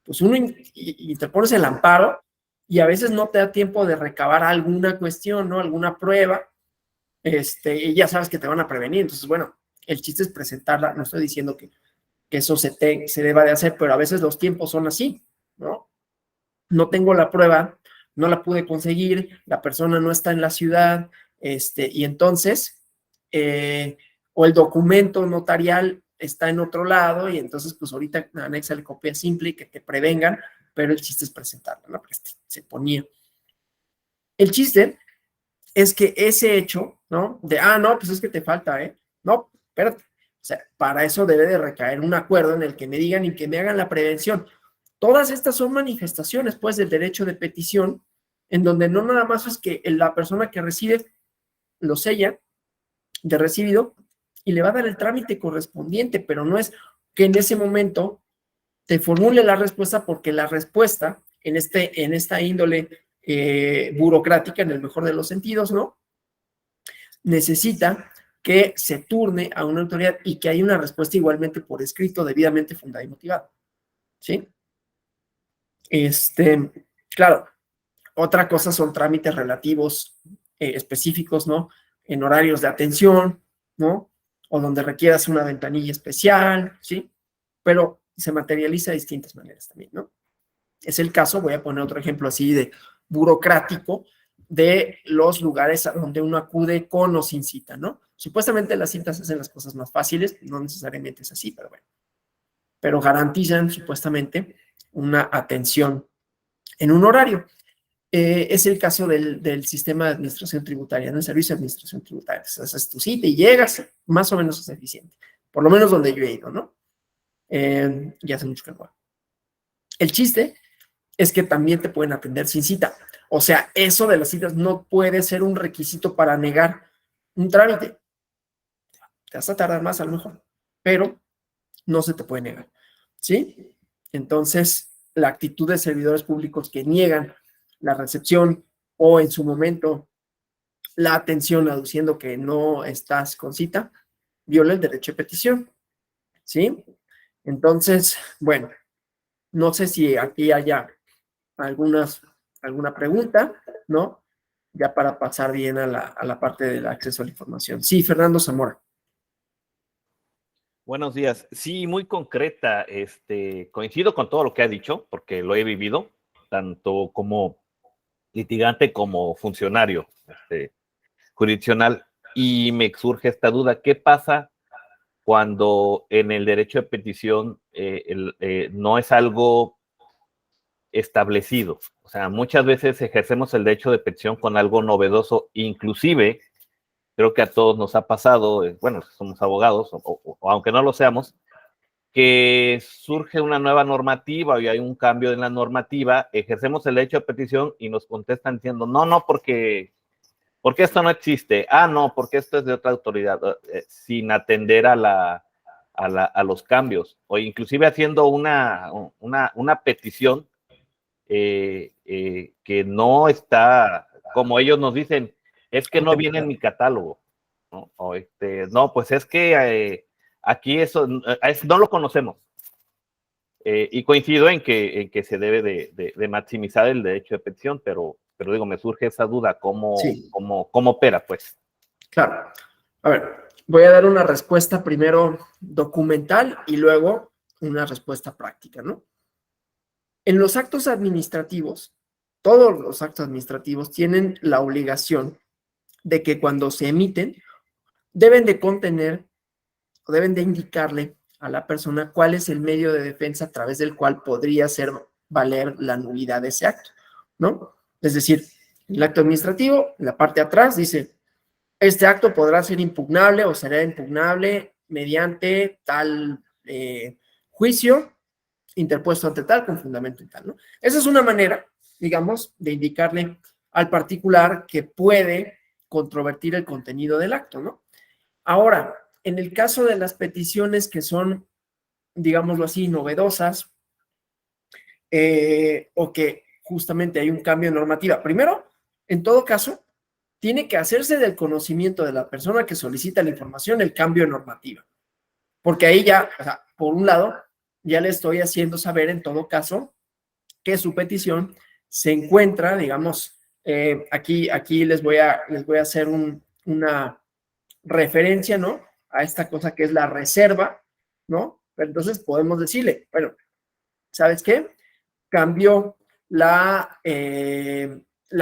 Pues uno interpones el amparo y a veces no te da tiempo de recabar alguna cuestión, ¿no? Alguna prueba, y ya sabes que te van a prevenir. Entonces, bueno, el chiste es presentarla. No estoy diciendo que eso se deba de hacer, pero a veces los tiempos son así, ¿no? No tengo la prueba, no la pude conseguir, la persona no está en la ciudad, y entonces, o el documento notarial está en otro lado, y entonces, pues ahorita anexa la copia simple y que te prevengan, pero el chiste es presentarla, ¿no? Porque se ponía. El chiste es que ese hecho, ¿no? No, pues es que te falta, ¿eh? No, espérate. O sea, para eso debe de recaer un acuerdo en el que me digan y que me hagan la prevención. Todas estas son manifestaciones, pues, del derecho de petición, en donde no nada más es que la persona que recibe lo sella de recibido y le va a dar el trámite correspondiente, pero no es que en ese momento te formule la respuesta, porque la respuesta en esta índole burocrática, en el mejor de los sentidos, ¿no? Necesita que se turne a una autoridad y que haya una respuesta igualmente por escrito, debidamente fundada y motivada, ¿sí? Claro, otra cosa son trámites relativos específicos, ¿no? En horarios de atención, ¿no? O donde requieras una ventanilla especial, ¿sí? Pero se materializa de distintas maneras también, ¿no? Es el caso, voy a poner otro ejemplo así de burocrático, de los lugares a donde uno acude con o sin cita, ¿no? Supuestamente las citas hacen las cosas más fáciles, no necesariamente es así, pero bueno. Pero garantizan supuestamente una atención en un horario. Es el caso del sistema de administración tributaria, ¿no? El servicio de administración tributaria. Haces tu cita y llegas, más o menos es eficiente. Por lo menos donde yo he ido, ¿no? Ya hace mucho que no voy. El chiste es que también te pueden atender sin cita. O sea, eso de las citas no puede ser un requisito para negar un trámite. Te vas a tardar más a lo mejor, pero no se te puede negar, ¿sí? Entonces, la actitud de servidores públicos que niegan la recepción o en su momento la atención aduciendo que no estás con cita, viola el derecho de petición, ¿sí? Entonces, bueno, no sé si aquí haya alguna pregunta, ¿no? Ya para pasar bien a la parte del acceso a la información. Sí, Fernando Zamora. Buenos días. Sí, muy concreta. Coincido con todo lo que ha dicho, porque lo he vivido, tanto como litigante como funcionario jurisdiccional. Y me surge esta duda: ¿qué pasa cuando en el derecho de petición no es algo establecido? O sea, muchas veces ejercemos el derecho de petición con algo novedoso, inclusive creo que a todos nos ha pasado, bueno, somos abogados, o aunque no lo seamos, que surge una nueva normativa y hay un cambio en la normativa, ejercemos el derecho de petición y nos contestan diciendo, no, porque esto no existe, no, porque esto es de otra autoridad, sin atender a los cambios, o inclusive haciendo una petición que no está, como ellos nos dicen, es que no viene en mi catálogo, ¿no? O no, pues es que aquí eso no lo conocemos. Y coincido en que se debe de maximizar el derecho de petición, pero digo, me surge esa duda, Sí. ¿cómo opera, pues? Claro. A ver, voy a dar una respuesta primero documental y luego una respuesta práctica, ¿no? En los actos administrativos, todos los actos administrativos tienen la obligación de que cuando se emiten, deben de contener o deben de indicarle a la persona cuál es el medio de defensa a través del cual podría hacer valer la nulidad de ese acto, ¿no? Es decir, el acto administrativo, en la parte de atrás dice, este acto podrá ser impugnable o será impugnable mediante tal juicio interpuesto ante tal con fundamento y tal, ¿no? Esa es una manera, digamos, de indicarle al particular que puede controvertir el contenido del acto, ¿no? Ahora, en el caso de las peticiones que son, digámoslo así, novedosas, o que justamente hay un cambio de normativa. Primero, en todo caso, tiene que hacerse del conocimiento de la persona que solicita la información el cambio de normativa. Porque ahí ya, o sea, por un lado, ya le estoy haciendo saber en todo caso que su petición se encuentra, digamos, aquí les voy a hacer una referencia, ¿no? A esta cosa que es la reserva, ¿no? Pero entonces podemos decirle, bueno, ¿sabes qué? Cambió la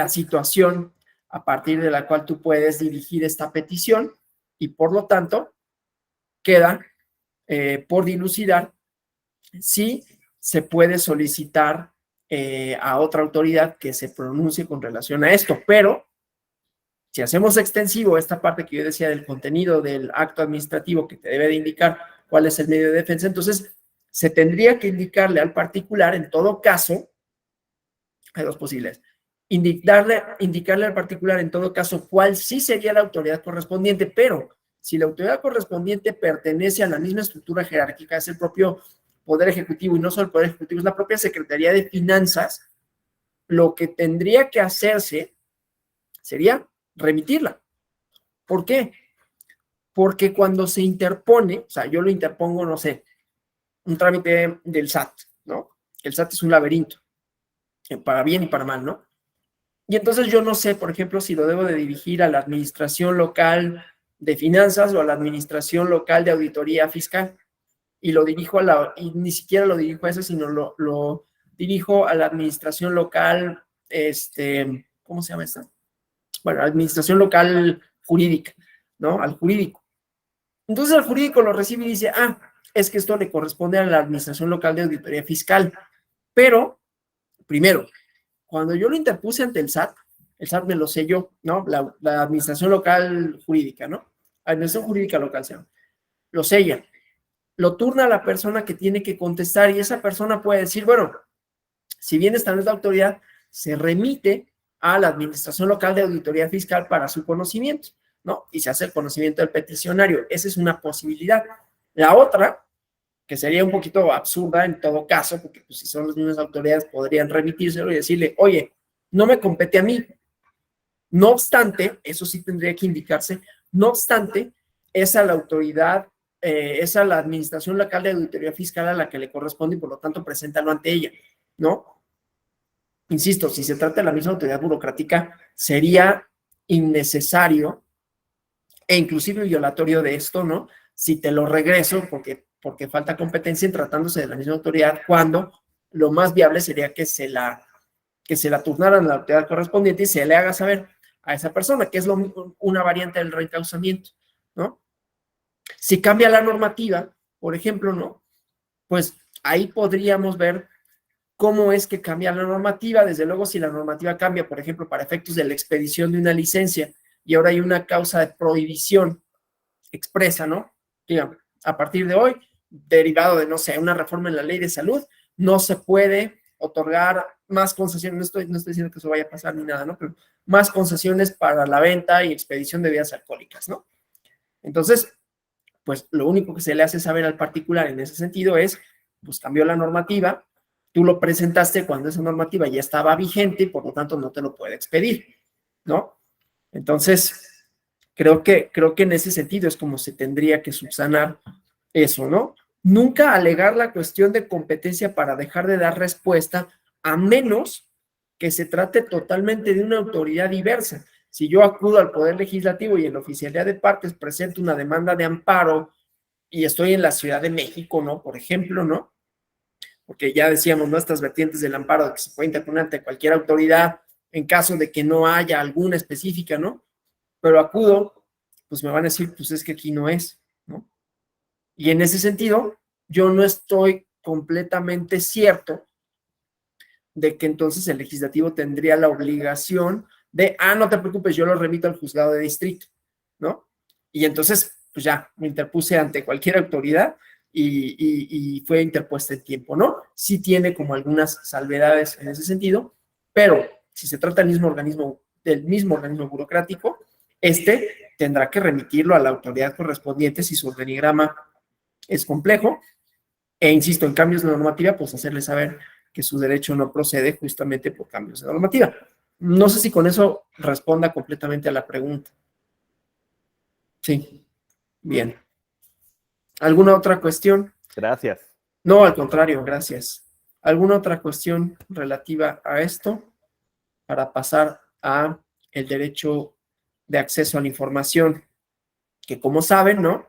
situación a partir de la cual tú puedes dirigir esta petición y por lo tanto queda por dilucidar si se puede solicitar a otra autoridad que se pronuncie con relación a esto, pero si hacemos extensivo esta parte que yo decía del contenido del acto administrativo que te debe de indicar cuál es el medio de defensa, entonces se tendría que indicarle al particular, en todo caso, hay dos posibles, indicarle al particular, en todo caso, cuál sí sería la autoridad correspondiente, pero si la autoridad correspondiente pertenece a la misma estructura jerárquica, es el propio Poder Ejecutivo y no solo el Poder Ejecutivo, es la propia Secretaría de Finanzas, lo que tendría que hacerse sería remitirla. ¿Por qué? Porque cuando se interpone, o sea, yo lo interpongo, no sé, un trámite del SAT, ¿no? El SAT es un laberinto, para bien y para mal, ¿no? Y entonces yo no sé, por ejemplo, si lo debo de dirigir a la administración local de finanzas o a la administración local de auditoría fiscal. Y lo dirijo y ni siquiera lo dirijo a eso, sino lo dirijo a la administración local, ¿cómo se llama esta? Bueno, administración local jurídica, ¿no? Al jurídico. Entonces el jurídico lo recibe y dice, es que esto le corresponde a la administración local de auditoría fiscal. Pero, primero, cuando yo lo interpuse ante el SAT me lo selló, ¿no? La administración local jurídica, ¿no? Administración jurídica local, se llama. Lo sella. Lo turna a la persona que tiene que contestar y esa persona puede decir, bueno, si bien esta no es la autoridad, se remite a la administración local de auditoría fiscal para su conocimiento, ¿no? Y se hace el conocimiento del peticionario. Esa es una posibilidad. La otra, que sería un poquito absurda en todo caso, porque pues, si son las mismas autoridades podrían remitírselo y decirle, oye, no me compete a mí. No obstante, eso sí tendría que indicarse, no obstante, es a la autoridad, es a la administración local de auditoría fiscal a la que le corresponde y por lo tanto preséntalo ante ella, ¿no? Insisto, si se trata de la misma autoridad burocrática, sería innecesario e inclusive violatorio de esto, ¿no? Si te lo regreso porque falta competencia en tratándose de la misma autoridad, cuando lo más viable sería que se la turnaran a la autoridad correspondiente y se le haga saber a esa persona, que es una variante del reencauzamiento, ¿no? Si cambia la normativa, por ejemplo, ¿no? Pues ahí podríamos ver cómo es que cambia la normativa. Desde luego, si la normativa cambia, por ejemplo, para efectos de la expedición de una licencia y ahora hay una causa de prohibición expresa, ¿no? Digamos, a partir de hoy, derivado de, no sé, una reforma en la ley de salud, no se puede otorgar más concesiones, no estoy diciendo que eso vaya a pasar ni nada, ¿no? Pero más concesiones para la venta y expedición de bebidas alcohólicas, ¿no? Entonces, pues lo único que se le hace saber al particular en ese sentido es, pues cambió la normativa, tú lo presentaste cuando esa normativa ya estaba vigente y por lo tanto no te lo puede expedir, ¿no? Entonces, creo que en ese sentido es como se tendría que subsanar eso, ¿no? Nunca alegar la cuestión de competencia para dejar de dar respuesta, a menos que se trate totalmente de una autoridad diversa. Si yo acudo al Poder Legislativo y en la oficialidad de partes presento una demanda de amparo y estoy en la Ciudad de México, ¿no? Por ejemplo, ¿no? Porque ya decíamos, ¿no? Estas vertientes del amparo de que se puede interponer ante cualquier autoridad en caso de que no haya alguna específica, ¿no? Pero acudo, pues me van a decir, pues es que aquí no es, ¿no? Y en ese sentido, yo no estoy completamente cierto de que entonces el legislativo tendría la obligación de, no te preocupes, yo lo remito al juzgado de distrito, ¿no? Y entonces, pues ya, me interpuse ante cualquier autoridad y fue interpuesta en tiempo, ¿no? Sí tiene como algunas salvedades en ese sentido, pero si se trata del mismo organismo burocrático, tendrá que remitirlo a la autoridad correspondiente si su organigrama es complejo, e insisto, en cambios de normativa, pues hacerle saber que su derecho no procede justamente por cambios de normativa. No sé si con eso responda completamente a la pregunta. Sí, bien. ¿Alguna otra cuestión? Gracias. No, al contrario, gracias. ¿Alguna otra cuestión relativa a esto para pasar a el derecho de acceso a la información? Que como saben, ¿no?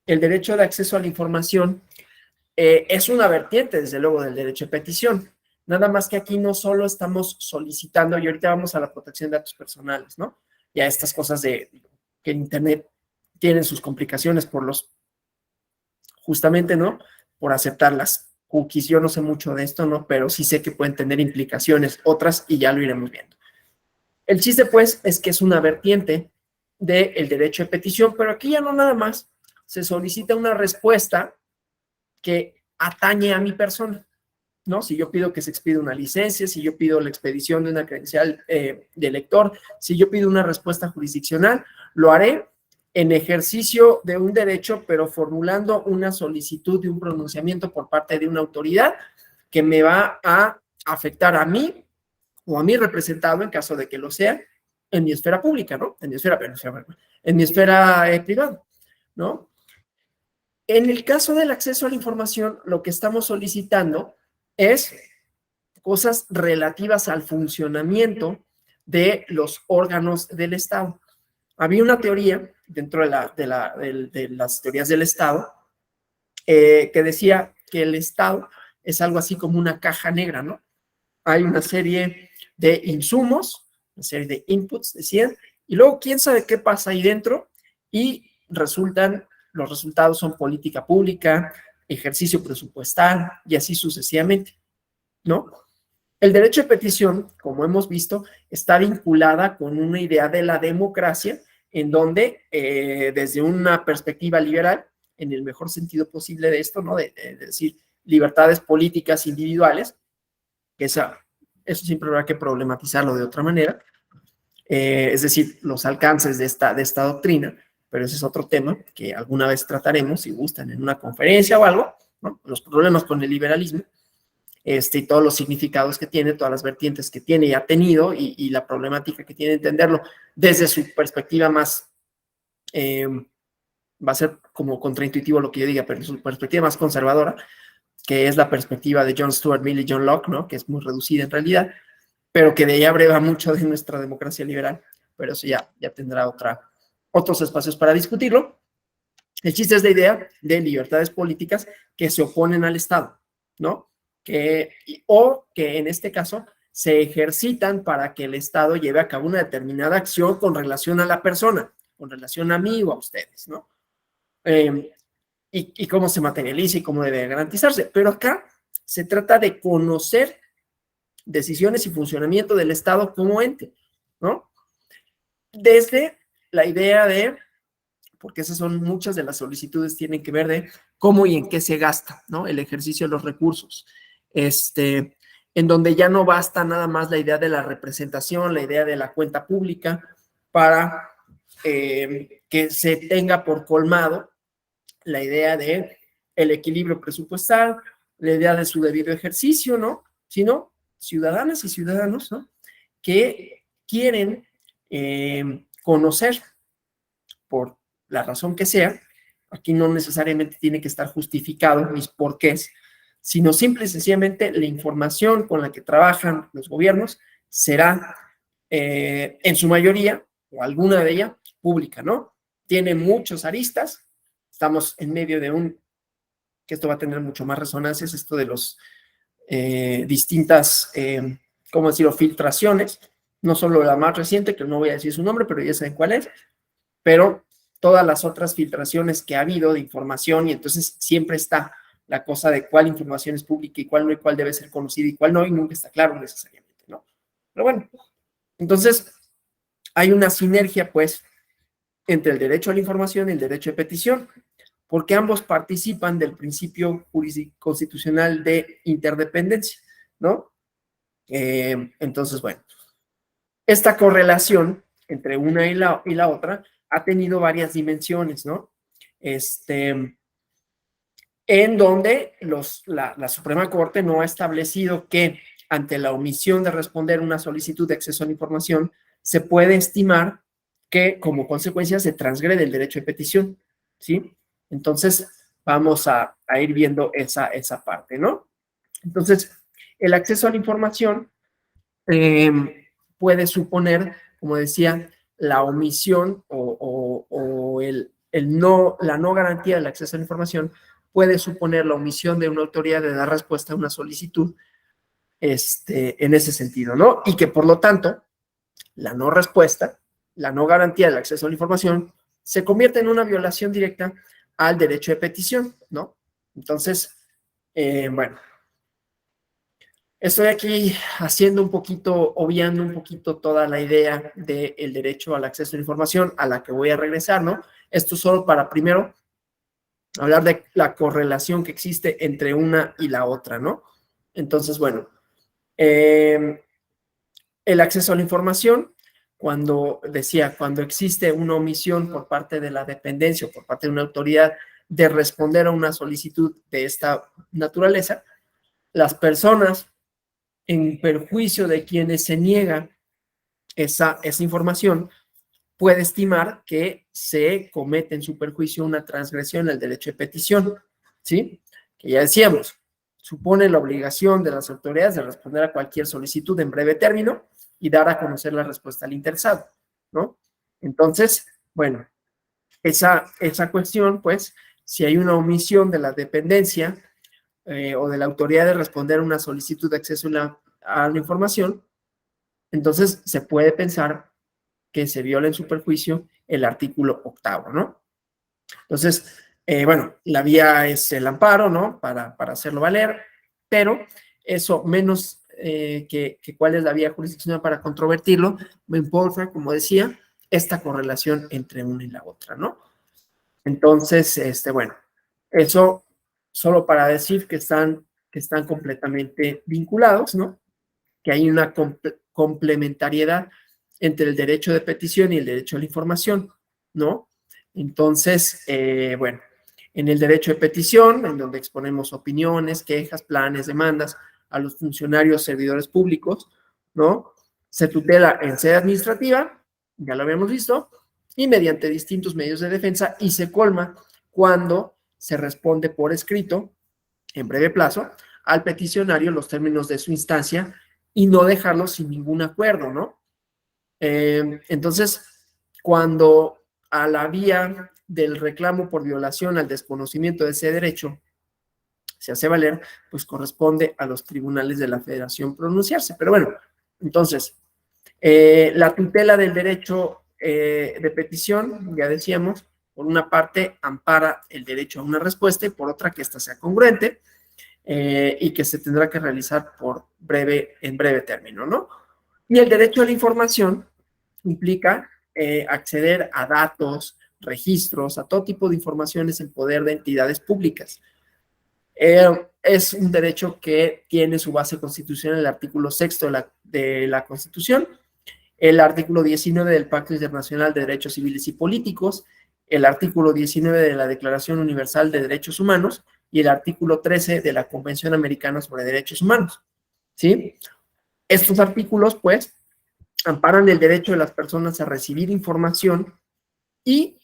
El derecho de acceso a la información es una vertiente, desde luego, del derecho de petición. Nada más que aquí no solo estamos solicitando, y ahorita vamos a la protección de datos personales, ¿no? Y a estas cosas de que en Internet tienen sus complicaciones justamente, ¿no? Por aceptar las cookies. Yo no sé mucho de esto, ¿no? Pero sí sé que pueden tener implicaciones otras y ya lo iremos viendo. El chiste, pues, es que es una vertiente del derecho de petición, pero aquí ya no nada más se solicita una respuesta que atañe a mi persona, ¿no? Si yo pido que se expida una licencia, si yo pido la expedición de una credencial de lector, si yo pido una respuesta jurisdiccional, lo haré en ejercicio de un derecho, pero formulando una solicitud de un pronunciamiento por parte de una autoridad que me va a afectar a mí o a mi representado, en caso de que lo sea, en mi esfera pública, ¿no? En mi esfera privada, ¿no? En el caso del acceso a la información, lo que estamos solicitando es cosas relativas al funcionamiento de los órganos del Estado. Había una teoría dentro de las teorías del Estado que decía que el Estado es algo así como una caja negra, ¿no? Hay una serie de insumos, una serie de inputs, decían, y luego quién sabe qué pasa ahí dentro, y los resultados son política pública, ejercicio presupuestal, y así sucesivamente, ¿no? El derecho de petición, como hemos visto, está vinculada con una idea de la democracia, en donde, desde una perspectiva liberal, en el mejor sentido posible de esto, ¿no? De decir, libertades políticas individuales, que eso siempre habrá que problematizarlo de otra manera, es decir, los alcances de esta doctrina, pero ese es otro tema que alguna vez trataremos, si gustan, en una conferencia o algo, ¿no? Los problemas con el liberalismo, y todos los significados que tiene, todas las vertientes que tiene y ha tenido, y la problemática que tiene entenderlo desde su perspectiva más, va a ser como contraintuitivo lo que yo diga, pero su perspectiva más conservadora, que es la perspectiva de John Stuart Mill y John Locke, ¿no? Que es muy reducida en realidad, pero que de ella abreva mucho de nuestra democracia liberal, pero eso ya tendrá otros espacios para discutirlo. El chiste es la idea de libertades políticas que se oponen al Estado, ¿no? O que en este caso se ejercitan para que el Estado lleve a cabo una determinada acción con relación a la persona, con relación a mí o a ustedes, ¿no? Y cómo se materializa y cómo debe garantizarse. Pero acá se trata de conocer decisiones y funcionamiento del Estado como ente, ¿no? Desde la idea de, porque esas son muchas de las solicitudes, tienen que ver de cómo y en qué se gasta, ¿no? El ejercicio de los recursos. En donde ya no basta nada más la idea de la representación, la idea de la cuenta pública, para que se tenga por colmado la idea de el equilibrio presupuestal, la idea de su debido ejercicio, ¿no? Sino ciudadanas y ciudadanos, ¿no? Que quieren conocer, por la razón que sea, aquí no necesariamente tiene que estar justificado mis porqués, sino simple y sencillamente la información con la que trabajan los gobiernos será, en su mayoría, o alguna de ellas, pública, ¿no? Tiene muchos aristas, estamos en medio de que esto va a tener mucho más resonancias, esto de los distintas, ¿cómo decirlo?, filtraciones, no solo la más reciente, que no voy a decir su nombre, pero ya saben cuál es, pero todas las otras filtraciones que ha habido de información, y entonces siempre está la cosa de cuál información es pública y cuál no, y cuál debe ser conocida y cuál no, y nunca está claro necesariamente, ¿no? Pero bueno, entonces hay una sinergia, pues, entre el derecho a la información y el derecho de petición, porque ambos participan del principio constitucional de interdependencia, ¿no? Entonces, bueno, esta correlación entre una y la otra ha tenido varias dimensiones, ¿no? En donde la Suprema Corte no ha establecido que ante la omisión de responder una solicitud de acceso a la información, se puede estimar que como consecuencia se transgrede el derecho de petición, ¿sí? Entonces, vamos a ir viendo esa parte, ¿no? Entonces, el acceso a la información puede suponer, como decía, la omisión o la no garantía del acceso a la información puede suponer la omisión de una autoridad de dar respuesta a una solicitud en ese sentido, ¿no? Y que por lo tanto, la no respuesta, la no garantía del acceso a la información, se convierte en una violación directa al derecho de petición, ¿no? Entonces, bueno, estoy aquí haciendo un poquito, obviando un poquito toda la idea del derecho al acceso a la información a la que voy a regresar, ¿no? Esto solo para primero hablar de la correlación que existe entre una y la otra, ¿no? Entonces, bueno, el acceso a la información, cuando existe una omisión por parte de la dependencia o por parte de una autoridad de responder a una solicitud de esta naturaleza, las personas en perjuicio de quienes se niega esa información, puede estimar que se comete en su perjuicio una transgresión al derecho de petición, ¿sí? Que ya decíamos, supone la obligación de las autoridades de responder a cualquier solicitud en breve término y dar a conocer la respuesta al interesado, ¿no? Entonces, bueno, esa cuestión, pues, si hay una omisión de la dependencia o de la autoridad de responder a una solicitud de acceso a la información, entonces se puede pensar que se viola en su perjuicio el artículo 8º, ¿no? Entonces, bueno, la vía es el amparo, ¿no? Para hacerlo valer, pero eso menos que cuál es la vía jurisdiccional para controvertirlo, me importa, como decía, esta correlación entre una y la otra, ¿no? Entonces, bueno, eso solo para decir que están completamente vinculados, ¿no? Que hay una complementariedad entre el derecho de petición y el derecho a la información, ¿no? Entonces, bueno, en el derecho de petición, en donde exponemos opiniones, quejas, planes, demandas a los funcionarios, servidores públicos, ¿no? Se tutela en sede administrativa, ya lo habíamos visto, y mediante distintos medios de defensa, y se colma cuando se responde por escrito, en breve plazo, al peticionario los términos de su instancia y no dejarlo sin ningún acuerdo, ¿no? Entonces, cuando a la vía del reclamo por violación al desconocimiento de ese derecho se hace valer, pues corresponde a los tribunales de la Federación pronunciarse. Pero bueno, entonces, la tutela del derecho de petición, ya decíamos, por una parte ampara el derecho a una respuesta y por otra que ésta sea congruente y que se tendrá que realizar en breve término, ¿no? Y el derecho a la información implica acceder a datos, registros, a todo tipo de informaciones en poder de entidades públicas. Es un derecho que tiene su base constitucional en el artículo 6º de la Constitución, el artículo 19 del Pacto Internacional de Derechos Civiles y Políticos, el artículo 19 de la Declaración Universal de Derechos Humanos y el artículo 13 de la Convención Americana sobre Derechos Humanos, ¿sí? Estos artículos, pues, amparan el derecho de las personas a recibir información y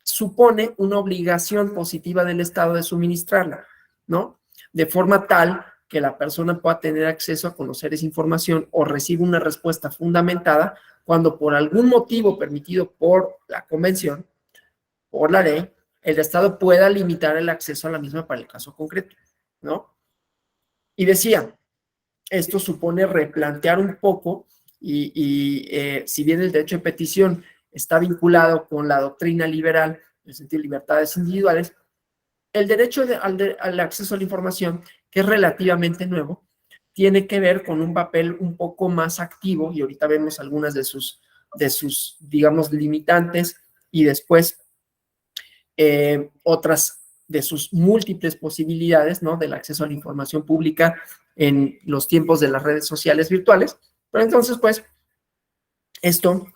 supone una obligación positiva del Estado de suministrarla, ¿no? De forma tal que la persona pueda tener acceso a conocer esa información o reciba una respuesta fundamentada cuando por algún motivo permitido por la convención, por la ley, el Estado pueda limitar el acceso a la misma para el caso concreto, ¿no? Y decía, esto supone replantear un poco y si bien el derecho de petición está vinculado con la doctrina liberal, en el sentido de libertades individuales, el derecho al acceso a la información, que es relativamente nuevo, tiene que ver con un papel un poco más activo, y ahorita vemos algunas de sus digamos, limitantes, y después otras de sus múltiples posibilidades, ¿no? Del acceso a la información pública en los tiempos de las redes sociales virtuales. Pero entonces, pues, esto,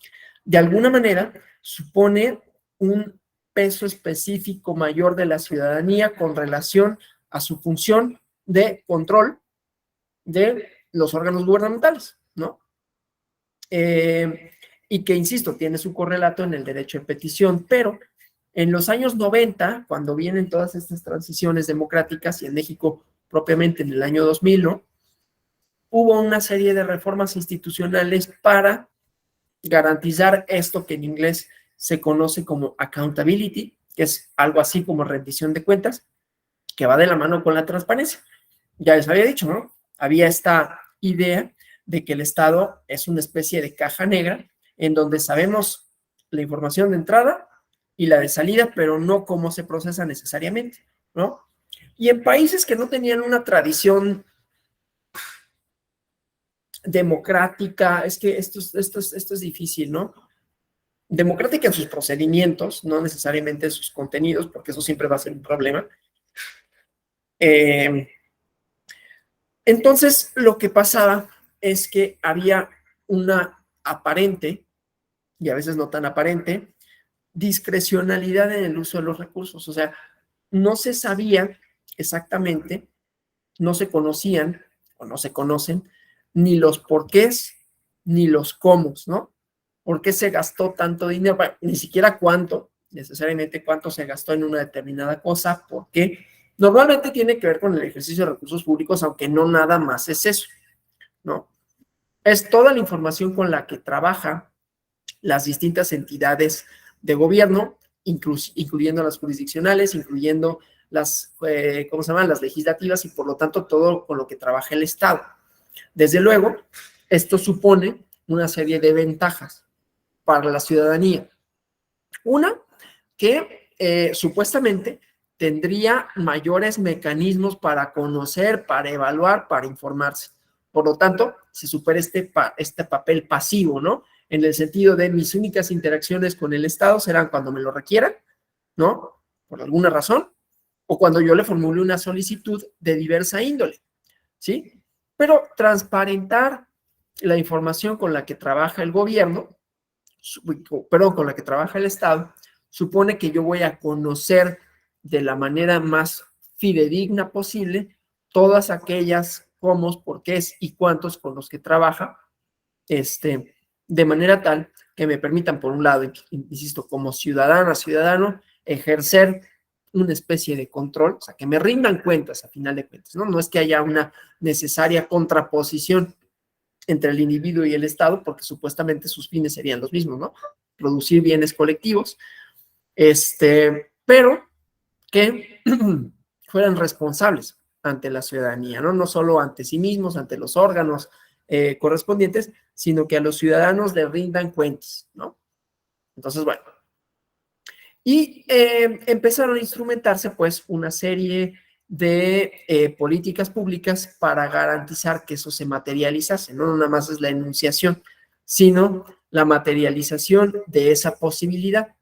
de alguna manera, supone un peso específico mayor de la ciudadanía con relación a su función de control de los órganos gubernamentales, ¿no? Y que, insisto, tiene su correlato en el derecho de petición, pero en los años 90, cuando vienen todas estas transiciones democráticas, y en México propiamente en el año 2000, ¿no? Hubo una serie de reformas institucionales para garantizar esto que en inglés se conoce como accountability, que es algo así como rendición de cuentas, que va de la mano con la transparencia. Ya les había dicho, ¿no? Había esta idea de que el Estado es una especie de caja negra en donde sabemos la información de entrada y la de salida, pero no cómo se procesa necesariamente, ¿no? Y en países que no tenían una tradición democrática, es que esto es difícil, ¿no? Democrática en sus procedimientos, no necesariamente en sus contenidos, porque eso siempre va a ser un problema. Entonces, lo que pasaba es que había una aparente, y a veces no tan aparente, discrecionalidad en el uso de los recursos. O sea, no se sabía exactamente, no se conocían o no se conocen ni los porqués ni los cómo, ¿no? ¿Por qué se gastó tanto dinero? Bueno, ni siquiera cuánto, necesariamente cuánto se gastó en una determinada cosa, por qué. Normalmente tiene que ver con el ejercicio de recursos públicos, aunque no nada más es eso, ¿no? Es toda la información con la que trabaja las distintas entidades de gobierno, incluyendo las jurisdiccionales, incluyendo las, ¿cómo se llaman? Las legislativas, y por lo tanto todo con lo que trabaja el Estado. Desde luego, esto supone una serie de ventajas para la ciudadanía. Una, que supuestamente tendría mayores mecanismos para conocer, para evaluar, para informarse. Por lo tanto, se supera este papel pasivo, ¿no? En el sentido de mis únicas interacciones con el Estado serán cuando me lo requieran, ¿no? Por alguna razón, o cuando yo le formule una solicitud de diversa índole, ¿sí? Pero transparentar la información con la que trabaja el gobierno, perdón, con la que trabaja el Estado, supone que yo voy a conocer de la manera más fidedigna posible todas aquellas cómo, porqués y cuántos con los que trabaja, de manera tal que me permitan, por un lado, insisto, como ciudadano, ejercer una especie de control, o sea, que me rindan cuentas a final de cuentas, ¿no? No es que haya una necesaria contraposición entre el individuo y el Estado, porque supuestamente sus fines serían los mismos, ¿no? Producir bienes colectivos, pero que fueran responsables ante la ciudadanía, ¿no? No solo ante sí mismos, ante los órganos correspondientes, sino que a los ciudadanos les rindan cuentas, ¿no? Entonces, bueno. Y empezaron a instrumentarse, pues, una serie de políticas públicas para garantizar que eso se materializase, no nada más es la enunciación, sino la materialización de esa posibilidad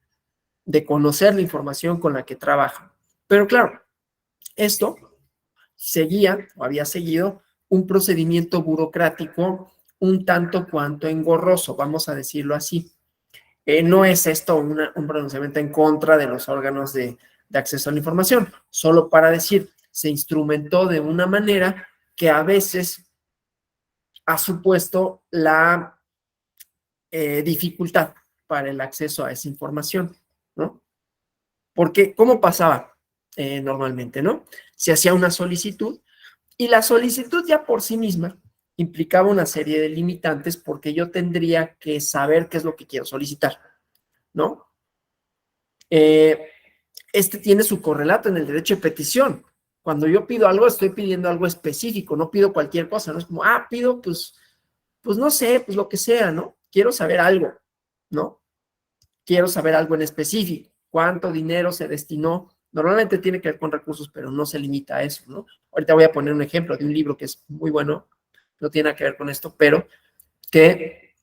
de conocer la información con la que trabaja. Pero claro, esto seguía o había seguido un procedimiento burocrático un tanto cuanto engorroso, vamos a decirlo así. No es esto un pronunciamiento en contra de los órganos de acceso a la información, solo para decir, se instrumentó de una manera que a veces ha supuesto la dificultad para el acceso a esa información, ¿no? Porque, ¿cómo pasaba normalmente, no? Se hacía una solicitud y la solicitud ya por sí misma implicaba una serie de limitantes porque yo tendría que saber qué es lo que quiero solicitar, ¿no? Tiene su correlato en el derecho de petición. Cuando yo pido algo, estoy pidiendo algo específico, no pido cualquier cosa, no es como, pido, pues no sé, pues lo que sea, ¿no? Quiero saber algo, ¿no? Quiero saber algo en específico. ¿Cuánto dinero se destinó Normalmente tiene que ver con recursos, pero no se limita a eso, ¿no? Ahorita voy a poner un ejemplo de un libro que es muy bueno, no tiene nada que ver con esto, pero que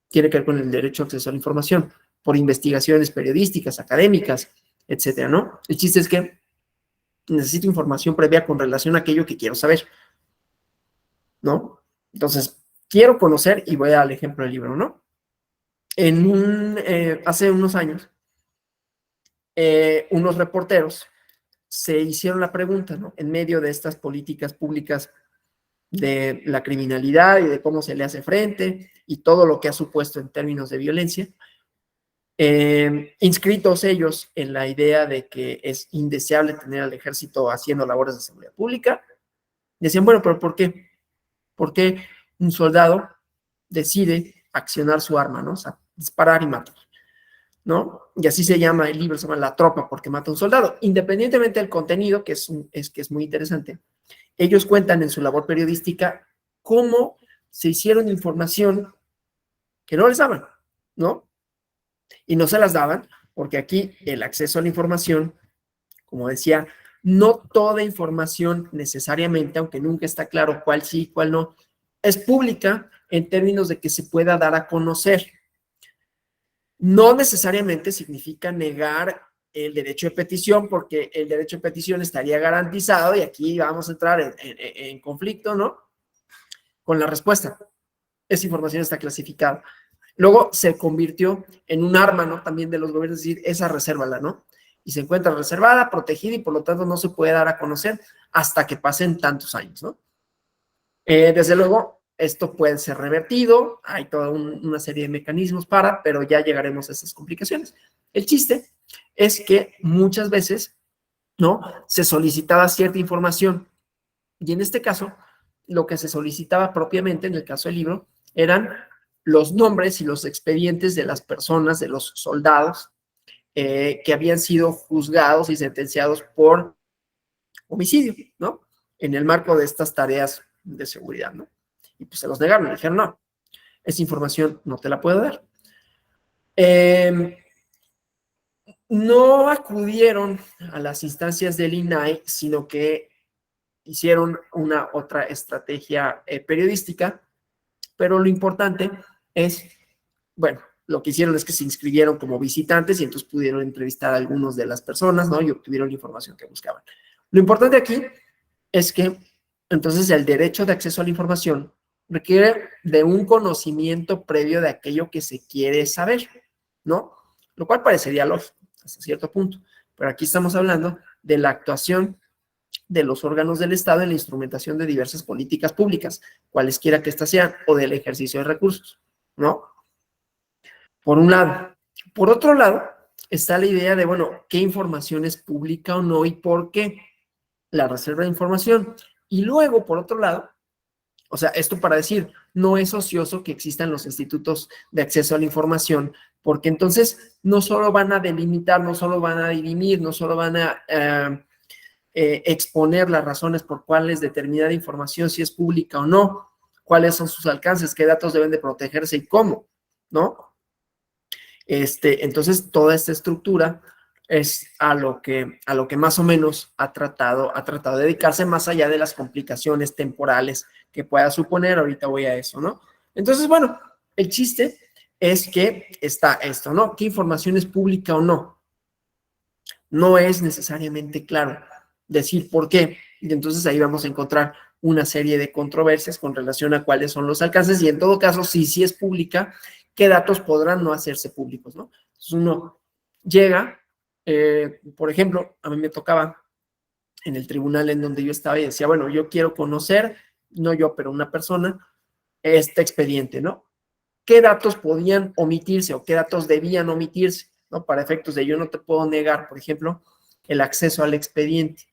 tiene que ver con el derecho a acceso a la información por investigaciones periodísticas, académicas, etcétera, ¿no? El chiste es que necesito información previa con relación a aquello que quiero saber, ¿no? Entonces, quiero conocer, y voy al ejemplo del libro, ¿no? Hace unos años, unos reporteros se hicieron la pregunta, ¿no? En medio de estas políticas públicas de la criminalidad y de cómo se le hace frente y todo lo que ha supuesto en términos de violencia, inscritos ellos en la idea de que es indeseable tener al ejército haciendo labores de seguridad pública, decían, bueno, pero ¿por qué? ¿Por qué un soldado decide accionar su arma, ¿no? O sea, disparar y matar, ¿no? Y así se llama el libro, se llama La Tropa, porque mata a un soldado. Independientemente del contenido, que es muy interesante, ellos cuentan en su labor periodística cómo se hicieron información que no les daban, ¿no? Y no se las daban porque aquí el acceso a la información, como decía, no toda información necesariamente, aunque nunca está claro cuál sí, cuál no, es pública en términos de que se pueda dar a conocer. No necesariamente significa negar el derecho de petición, porque el derecho de petición estaría garantizado y aquí vamos a entrar en conflicto, ¿no? Con la respuesta. Esa información está clasificada. Luego se convirtió en un arma, ¿no? También de los gobiernos, es decir, esa resérvala, ¿no? Y se encuentra reservada, protegida y por lo tanto no se puede dar a conocer hasta que pasen tantos años, ¿no? Desde luego, esto puede ser revertido, hay toda una serie de mecanismos pero ya llegaremos a esas complicaciones. El chiste es que muchas veces, ¿no? Se solicitaba cierta información y en este caso, lo que se solicitaba propiamente, en el caso del libro, eran los nombres y los expedientes de las personas, de los soldados que habían sido juzgados y sentenciados por homicidio, ¿no? En el marco de estas tareas de seguridad, ¿no? Y pues se los negaron, le dijeron, no, esa información no te la puedo dar. No acudieron a las instancias del INAI, sino que hicieron una otra estrategia periodística, pero lo importante es, bueno, lo que hicieron es que se inscribieron como visitantes y entonces pudieron entrevistar a algunos de las personas, ¿no? Y obtuvieron la información que buscaban. Lo importante aquí es que entonces el derecho de acceso a la información requiere de un conocimiento previo de aquello que se quiere saber, ¿no? Lo cual parecería lógico hasta cierto punto, pero aquí estamos hablando de la actuación de los órganos del Estado en la instrumentación de diversas políticas públicas, cualesquiera que éstas sean, o del ejercicio de recursos, ¿no? Por un lado. Por otro lado, está la idea de, bueno, ¿qué información es pública o no y por qué? La reserva de información. Y luego, por otro lado, o sea, esto para decir, no es ocioso que existan los institutos de acceso a la información, porque entonces no solo van a delimitar, no solo van a dirimir, no solo van a exponer las razones por cuáles determinada información, si es pública o no, cuáles son sus alcances, qué datos deben de protegerse y cómo, ¿no? Entonces, toda esta estructura es a lo que más o menos ha tratado de dedicarse más allá de las complicaciones temporales que pueda suponer. Ahorita voy a eso, ¿no? Entonces, bueno, el chiste es que está esto, ¿no? ¿Qué información es pública o no? No es necesariamente claro decir por qué. Y entonces ahí vamos a encontrar una serie de controversias con relación a cuáles son los alcances y en todo caso, si sí es pública, qué datos podrán no hacerse públicos, ¿no? Entonces uno llega, por ejemplo, a mí me tocaba en el tribunal en donde yo estaba y decía, bueno, yo quiero conocer, no yo, pero una persona, este expediente, ¿no? ¿Qué datos podían omitirse o qué datos debían omitirse, ¿no? Para efectos de yo no te puedo negar, por ejemplo, el acceso al expediente,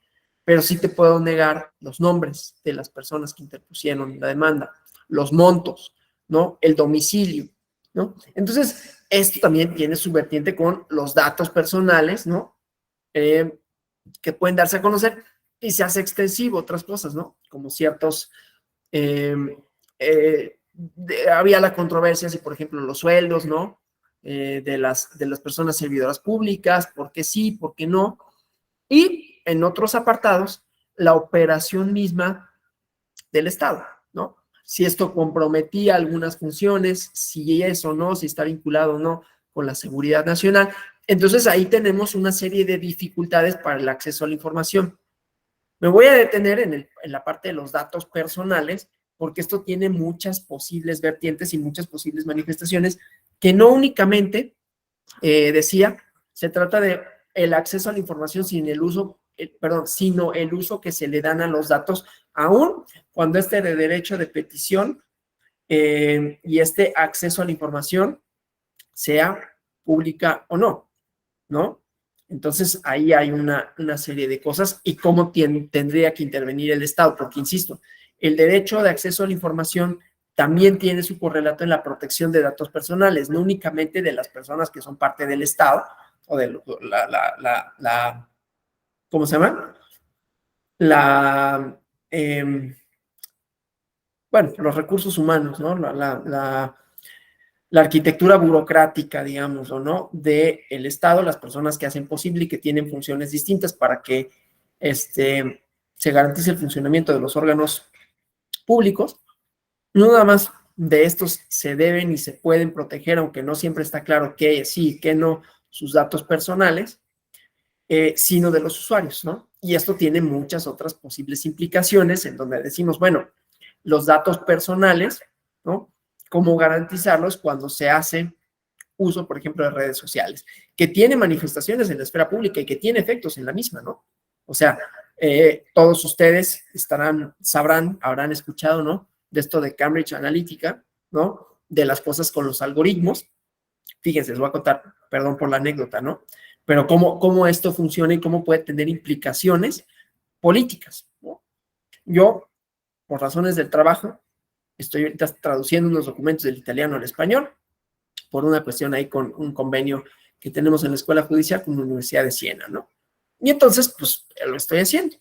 pero sí te puedo negar los nombres de las personas que interpusieron la demanda, los montos, ¿no? El domicilio, ¿no? Entonces, esto también tiene su vertiente con los datos personales, ¿no? Que pueden darse a conocer y se hace extensivo otras cosas, ¿no? Como ciertos, había la controversia si, por ejemplo, los sueldos, ¿no? De las personas servidoras públicas, por qué sí, por qué no. Y en otros apartados, la operación misma del Estado, ¿no? Si esto comprometía algunas funciones, si es o no, si está vinculado o no con la seguridad nacional. Entonces ahí tenemos una serie de dificultades para el acceso a la información. Me voy a detener en la parte de los datos personales, porque esto tiene muchas posibles vertientes y muchas posibles manifestaciones que no únicamente, decía, se trata de el acceso a la información sin el uso, sino el uso que se le dan a los datos, aún cuando este de derecho de petición y este acceso a la información sea pública o no, ¿no? Entonces, ahí hay una serie de cosas y cómo tendría que intervenir el Estado, porque, insisto, el derecho de acceso a la información también tiene su correlato en la protección de datos personales, no únicamente de las personas que son parte del Estado o de ¿cómo se llama? Bueno, los recursos humanos, ¿no? La arquitectura burocrática, digamos, o no, del Estado, las personas que hacen posible y que tienen funciones distintas para que se garantice el funcionamiento de los órganos públicos. No nada más de estos se deben y se pueden proteger, aunque no siempre está claro qué sí y qué no, sus datos personales, sino de los usuarios, ¿no? Y esto tiene muchas otras posibles implicaciones en donde decimos, bueno, los datos personales, ¿no? ¿Cómo garantizarlos cuando se hace uso, por ejemplo, de redes sociales? Que tiene manifestaciones en la esfera pública y que tiene efectos en la misma, ¿no? O sea, todos ustedes sabrán, habrán escuchado, ¿no? De esto de Cambridge Analytica, ¿no? De las cosas con los algoritmos. Fíjense, les voy a contar, perdón por la anécdota, ¿no? Pero cómo esto funciona y cómo puede tener implicaciones políticas, ¿no? Yo, por razones del trabajo, estoy ahorita traduciendo unos documentos del italiano al español por una cuestión ahí con un convenio que tenemos en la Escuela Judicial con la Universidad de Siena, ¿no? Y entonces, pues, lo estoy haciendo,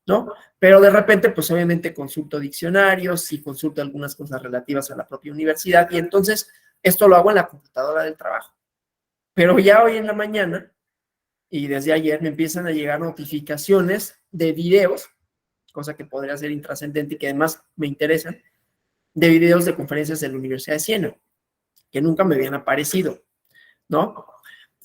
¿no? Pero de repente, pues, obviamente consulto diccionarios y consulto algunas cosas relativas a la propia universidad y entonces esto lo hago en la computadora del trabajo. Pero ya hoy en la mañana y desde ayer me empiezan a llegar notificaciones de videos, cosa que podría ser intrascendente y que además me interesan, de videos de conferencias de la Universidad de Siena, que nunca me habían aparecido, ¿no?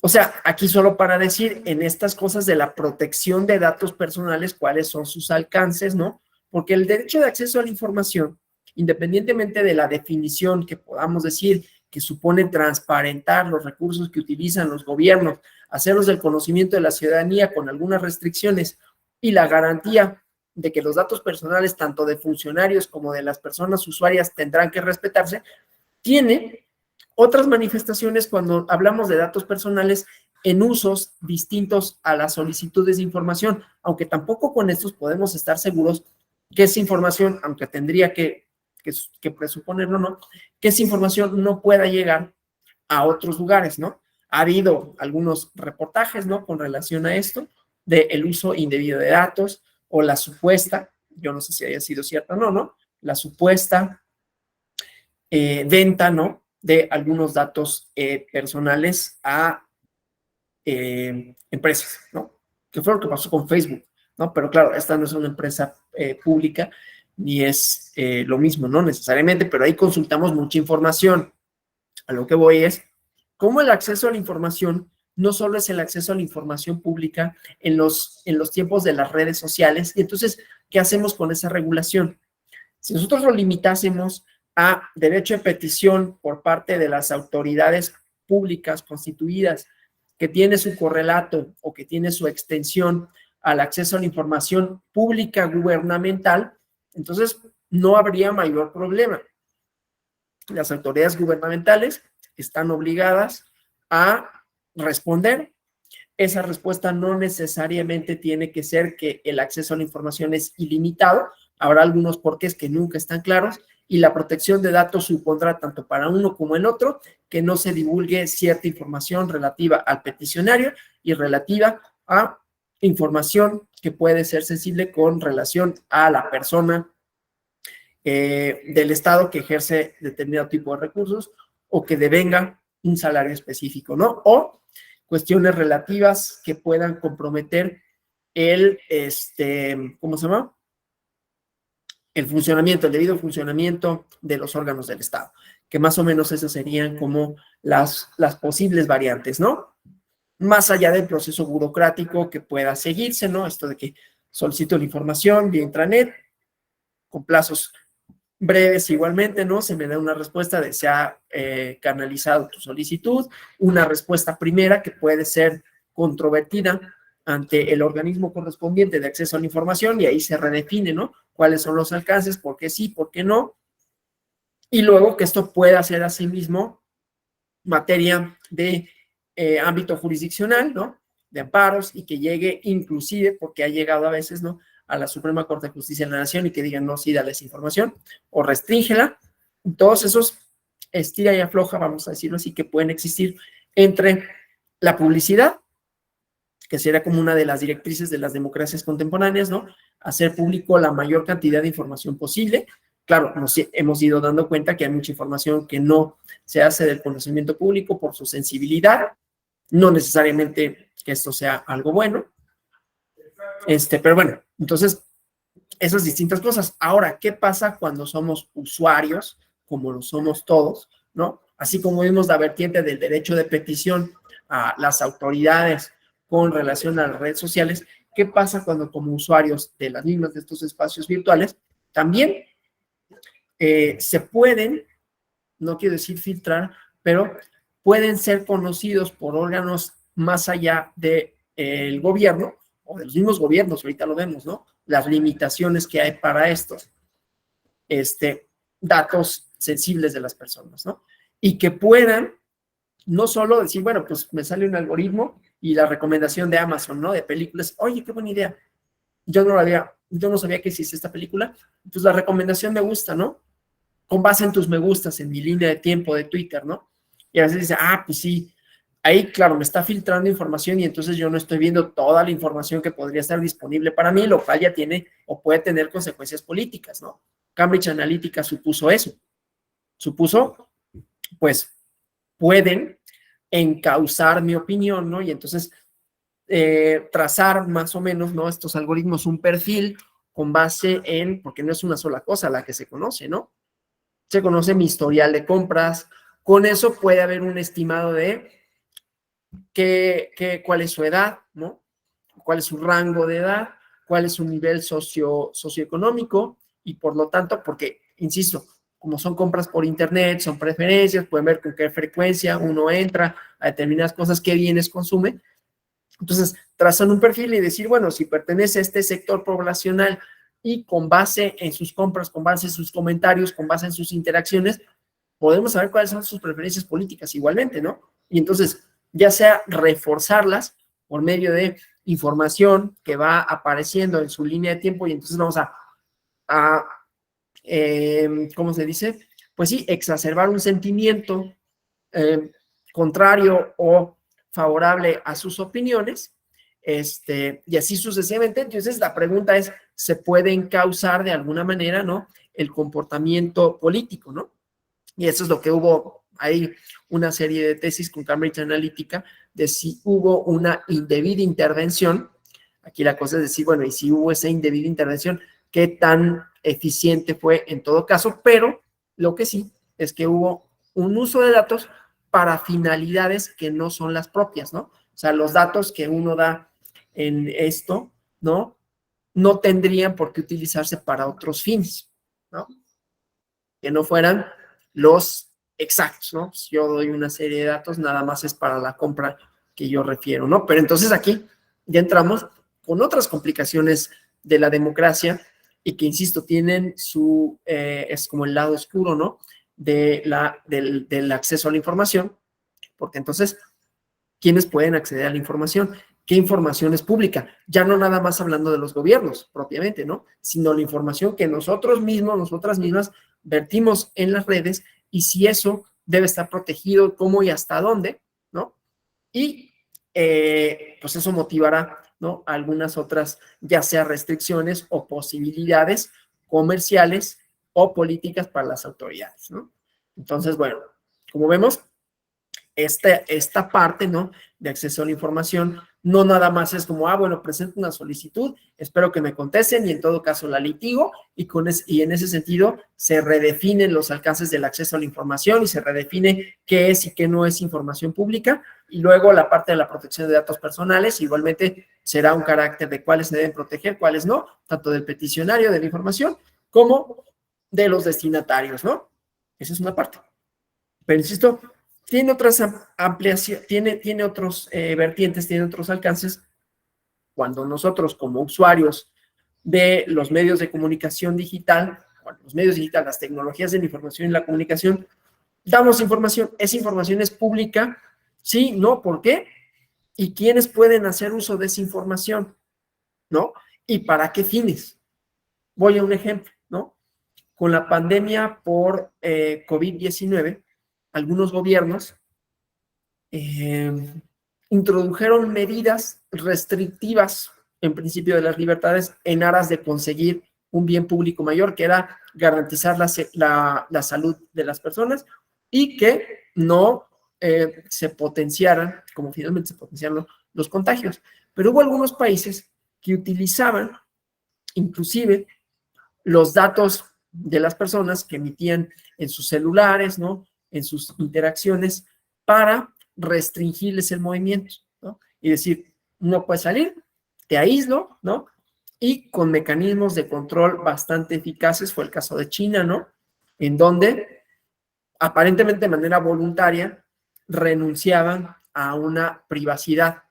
O sea, aquí solo para decir, en estas cosas de la protección de datos personales, cuáles son sus alcances, ¿no? Porque el derecho de acceso a la información, independientemente de la definición que podamos decir que supone transparentar los recursos que utilizan los gobiernos, hacerlos del conocimiento de la ciudadanía con algunas restricciones y la garantía de que los datos personales, tanto de funcionarios como de las personas usuarias, tendrán que respetarse, tiene otras manifestaciones cuando hablamos de datos personales en usos distintos a las solicitudes de información, aunque tampoco con estos podemos estar seguros que esa información, aunque tendría que presuponerlo, ¿no? Que esa información no pueda llegar a otros lugares, ¿no? Ha habido algunos reportajes, ¿no? Con relación a esto, del uso indebido de datos o la supuesta, yo no sé si haya sido cierta o no, ¿no? La supuesta venta, ¿no? De algunos datos personales a empresas, ¿no? Que fue lo que pasó con Facebook, ¿no? Pero claro, esta no es una empresa pública ni es lo mismo, ¿no? Necesariamente, pero ahí consultamos mucha información. A lo que voy es, cómo el acceso a la información no solo es el acceso a la información pública en los tiempos de las redes sociales, y entonces, ¿qué hacemos con esa regulación? Si nosotros lo limitásemos a derecho de petición por parte de las autoridades públicas constituidas, que tiene su correlato o que tiene su extensión al acceso a la información pública gubernamental, entonces no habría mayor problema. Las autoridades gubernamentales están obligadas a responder. Esa respuesta no necesariamente tiene que ser que el acceso a la información es ilimitado. Habrá algunos porqués que nunca están claros y la protección de datos supondrá tanto para uno como el otro que no se divulgue cierta información relativa al peticionario y relativa a información que puede ser sensible con relación a la persona del Estado que ejerce determinado tipo de recursos o que devenga un salario específico, ¿no? O cuestiones relativas que puedan comprometer ¿cómo se llama? El funcionamiento, el debido funcionamiento de los órganos del Estado, que más o menos esas serían como las posibles variantes, ¿no? Más allá del proceso burocrático que pueda seguirse, ¿no? Esto de que solicito la información vía intranet, con plazos breves igualmente, ¿no? Se me da una respuesta de se ha canalizado tu solicitud, una respuesta primera que puede ser controvertida ante el organismo correspondiente de acceso a la información y ahí se redefine, ¿no? Cuáles son los alcances, por qué sí, por qué no. Y luego que esto pueda ser asimismo materia de ámbito jurisdiccional, ¿no? De amparos y que llegue inclusive, porque ha llegado a veces, ¿no? A la Suprema Corte de Justicia de la Nación y que digan, no, sí, dale esa información o restríngela. Todos esos estira y afloja, vamos a decirlo así, que pueden existir entre la publicidad, que sería como una de las directrices de las democracias contemporáneas, ¿no? Hacer público la mayor cantidad de información posible. Claro, nos hemos ido dando cuenta que hay mucha información que no se hace del conocimiento público por su sensibilidad, no necesariamente que esto sea algo bueno, pero bueno, entonces, esas distintas cosas. Ahora, ¿qué pasa cuando somos usuarios, como lo somos todos, ¿no? Así como vimos la vertiente del derecho de petición a las autoridades con relación a las redes sociales, ¿qué pasa cuando como usuarios de las mismas de estos espacios virtuales también se pueden, no quiero decir filtrar, pero pueden ser conocidos por órganos más allá del gobierno o de los mismos gobiernos, ahorita lo vemos, ¿no? Las limitaciones que hay para estos datos sensibles de las personas, ¿no? Y que puedan no solo decir, bueno, pues me sale un algoritmo y la recomendación de Amazon, ¿no? De películas, oye, qué buena idea. Yo no sabía que existía esta película, pues la recomendación me gusta, ¿no? Con base en tus me gustas, en mi línea de tiempo de Twitter, ¿no? Y a veces dice, pues sí, ahí, claro, me está filtrando información y entonces yo no estoy viendo toda la información que podría estar disponible para mí, lo cual ya tiene o puede tener consecuencias políticas, ¿no? Cambridge Analytica supuso eso. Supuso, pues, pueden encauzar mi opinión, ¿no? Y entonces trazar más o menos, ¿no? Estos algoritmos, un perfil con base en, porque no es una sola cosa la que se conoce, ¿no? Se conoce mi historial de compras, con eso puede haber un estimado de cuál es su edad, ¿no? Cuál es su rango de edad, cuál es su nivel socioeconómico y por lo tanto, porque, insisto, como son compras por internet, son preferencias, pueden ver con qué frecuencia uno entra a determinadas cosas, qué bienes consume. Entonces, trazan un perfil y decir, bueno, si pertenece a este sector poblacional y con base en sus compras, con base en sus comentarios, con base en sus interacciones, podemos saber cuáles son sus preferencias políticas igualmente, ¿no? Y entonces, ya sea reforzarlas por medio de información que va apareciendo en su línea de tiempo y entonces vamos ¿cómo se dice? Pues sí, exacerbar un sentimiento contrario o favorable a sus opiniones, y así sucesivamente. Entonces, la pregunta es, ¿se puede encauzar de alguna manera, ¿no? El comportamiento político, ¿no? Y eso es lo que hubo, hay una serie de tesis con Cambridge Analytica de si hubo una indebida intervención. Aquí la cosa es decir, bueno, y si hubo esa indebida intervención, ¿qué tan eficiente fue en todo caso? Pero lo que sí es que hubo un uso de datos para finalidades que no son las propias, ¿no? O sea, los datos que uno da en esto, ¿no? No tendrían por qué utilizarse para otros fines, ¿no? Que no fueran los exactos, ¿no? Si yo doy una serie de datos, nada más es para la compra que yo refiero, ¿no? Pero entonces aquí ya entramos con otras complicaciones de la democracia y que, insisto, tienen es como el lado oscuro, ¿no? Del acceso a la información, porque entonces, ¿quiénes pueden acceder a la información? ¿Qué información es pública? Ya no nada más hablando de los gobiernos propiamente, ¿no? Sino la información que nosotros mismos, nosotras mismas, vertimos en las redes y si eso debe estar protegido, cómo y hasta dónde, ¿no? Y pues eso motivará, ¿no? Algunas otras, ya sea restricciones o posibilidades comerciales o políticas para las autoridades, ¿no? Entonces, bueno, como vemos, esta parte, ¿no? De acceso a la información No nada más es como, bueno, presento una solicitud, espero que me contesten y en todo caso la litigo y en ese sentido se redefinen los alcances del acceso a la información y se redefine qué es y qué no es información pública. Y luego la parte de la protección de datos personales igualmente será un carácter de cuáles se deben proteger, cuáles no, tanto del peticionario de la información como de los destinatarios, ¿no? Esa es una parte. Pero insisto, tiene otras ampliaciones, tiene otros vertientes, tiene otros alcances. Cuando nosotros como usuarios de los medios de comunicación digital, bueno, los medios digitales, las tecnologías de la información y la comunicación, damos información, esa información es pública, sí, no, ¿por qué? ¿Y quiénes pueden hacer uso de esa información? ¿No? ¿Y para qué fines? Voy a un ejemplo, ¿no? Con la pandemia por COVID-19, algunos gobiernos introdujeron medidas restrictivas en principio de las libertades en aras de conseguir un bien público mayor, que era garantizar la salud de las personas y que no se potenciaran, como finalmente se potenciaron los contagios. Pero hubo algunos países que utilizaban inclusive los datos de las personas que emitían en sus celulares, ¿no? En sus interacciones para restringirles el movimiento, ¿no? Y decir, no puedes salir, te aíslo, ¿no? Y con mecanismos de control bastante eficaces, fue el caso de China, ¿no? En donde aparentemente de manera voluntaria renunciaban a una privacidad.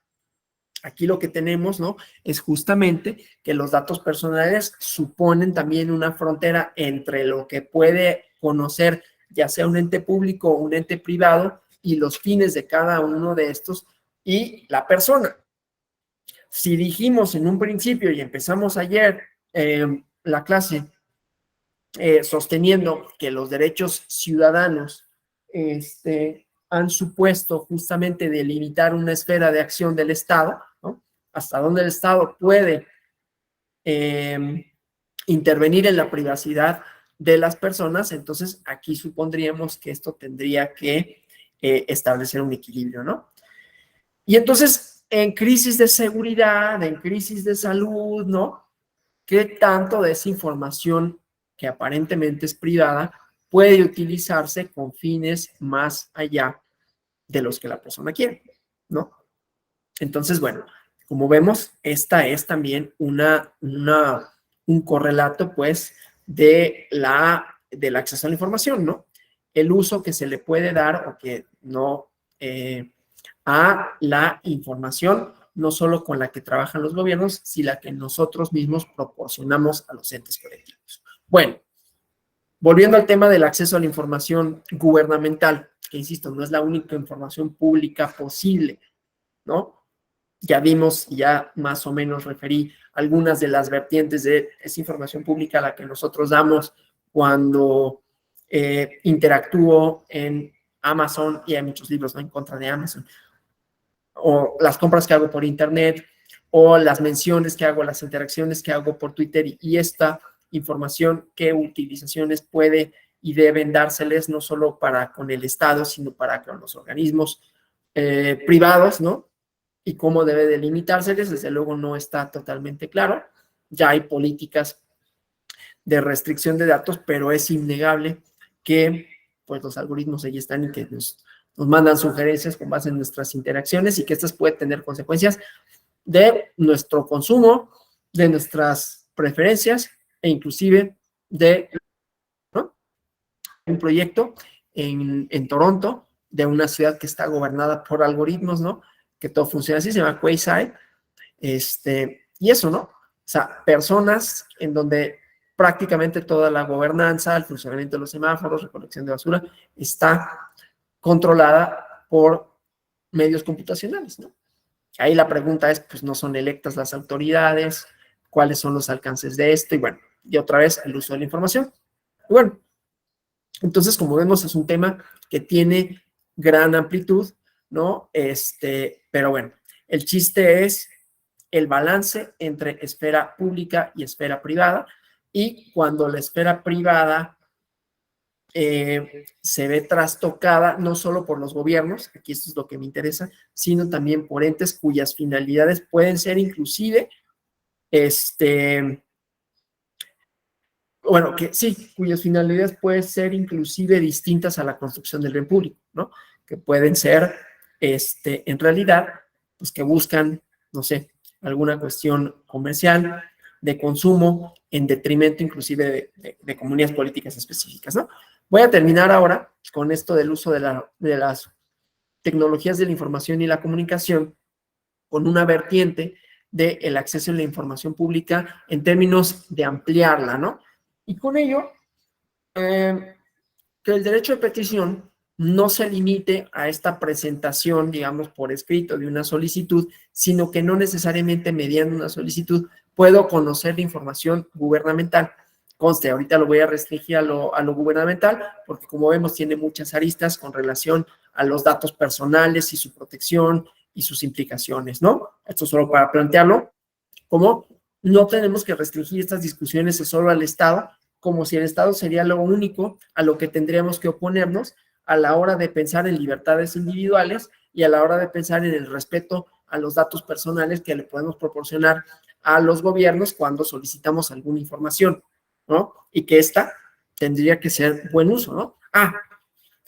Aquí lo que tenemos, ¿no? Es justamente que los datos personales suponen también una frontera entre lo que puede conocer ya sea un ente público o un ente privado y los fines de cada uno de estos y la persona. Si dijimos en un principio y empezamos ayer la clase sosteniendo que los derechos ciudadanos han supuesto justamente delimitar una esfera de acción del Estado, ¿no? Hasta dónde el Estado puede intervenir en la privacidad de las personas, entonces aquí supondríamos que esto tendría que establecer un equilibrio, ¿no? Y entonces, en crisis de seguridad, en crisis de salud, ¿no? ¿Qué tanto de esa información que aparentemente es privada puede utilizarse con fines más allá de los que la persona quiere, ¿no? Entonces, bueno, como vemos, esta es también un correlato, pues, del acceso a la información, ¿no? El uso que se le puede dar o que no a la información, no solo con la que trabajan los gobiernos, sino la que nosotros mismos proporcionamos a los entes colectivos. Bueno, volviendo al tema del acceso a la información gubernamental, que insisto, no es la única información pública posible, ¿no? Ya vimos, ya más o menos referí algunas de las vertientes de esa información pública a la que nosotros damos cuando interactúo en Amazon, y hay muchos libros, ¿no?, en contra de Amazon, o las compras que hago por internet, o las menciones que hago, las interacciones que hago por Twitter, y esta información, qué utilizaciones puede y deben dárseles, no solo para con el Estado, sino para con los organismos privados, ¿no? Y cómo debe delimitárseles, desde luego no está totalmente claro. Ya hay políticas de restricción de datos, pero es innegable que pues los algoritmos ahí están y que nos mandan sugerencias con base en nuestras interacciones y que estas pueden tener consecuencias de nuestro consumo, de nuestras preferencias e inclusive de, ¿no?, un proyecto en Toronto de una ciudad que está gobernada por algoritmos, ¿no?, que todo funciona así, se llama Quayside, y eso, ¿no? O sea, personas en donde prácticamente toda la gobernanza, el funcionamiento de los semáforos, recolección de basura, está controlada por medios computacionales, ¿no? Ahí la pregunta es, pues, ¿no son electas las autoridades? ¿Cuáles son los alcances de esto? Y bueno, y otra vez, el uso de la información. Y bueno, entonces, como vemos, es un tema que tiene gran amplitud, ¿no? Pero bueno, el chiste es el balance entre esfera pública y esfera privada, y cuando la esfera privada se ve trastocada no solo por los gobiernos, aquí esto es lo que me interesa, sino también por entes cuyas finalidades pueden ser inclusive, bueno, que sí, cuyas finalidades pueden ser inclusive distintas a la construcción del bien público, ¿no? Que pueden ser, en realidad, pues que buscan, no sé, alguna cuestión comercial, de consumo, en detrimento inclusive de comunidades políticas específicas, ¿no? Voy a terminar ahora con esto del uso de las tecnologías de la información y la comunicación con una vertiente del acceso a la información pública en términos de ampliarla, ¿no? Y con ello, que el derecho de petición no se limite a esta presentación, digamos, por escrito de una solicitud, sino que no necesariamente mediante una solicitud puedo conocer la información gubernamental. Conste, ahorita lo voy a restringir a lo gubernamental, porque como vemos tiene muchas aristas con relación a los datos personales y su protección y sus implicaciones, ¿no? Esto solo para plantearlo, como no tenemos que restringir estas discusiones solo al Estado, como si el Estado sería lo único a lo que tendríamos que oponernos a la hora de pensar en libertades individuales y a la hora de pensar en el respeto a los datos personales que le podemos proporcionar a los gobiernos cuando solicitamos alguna información, ¿no? Y que esta tendría que ser buen uso, ¿no?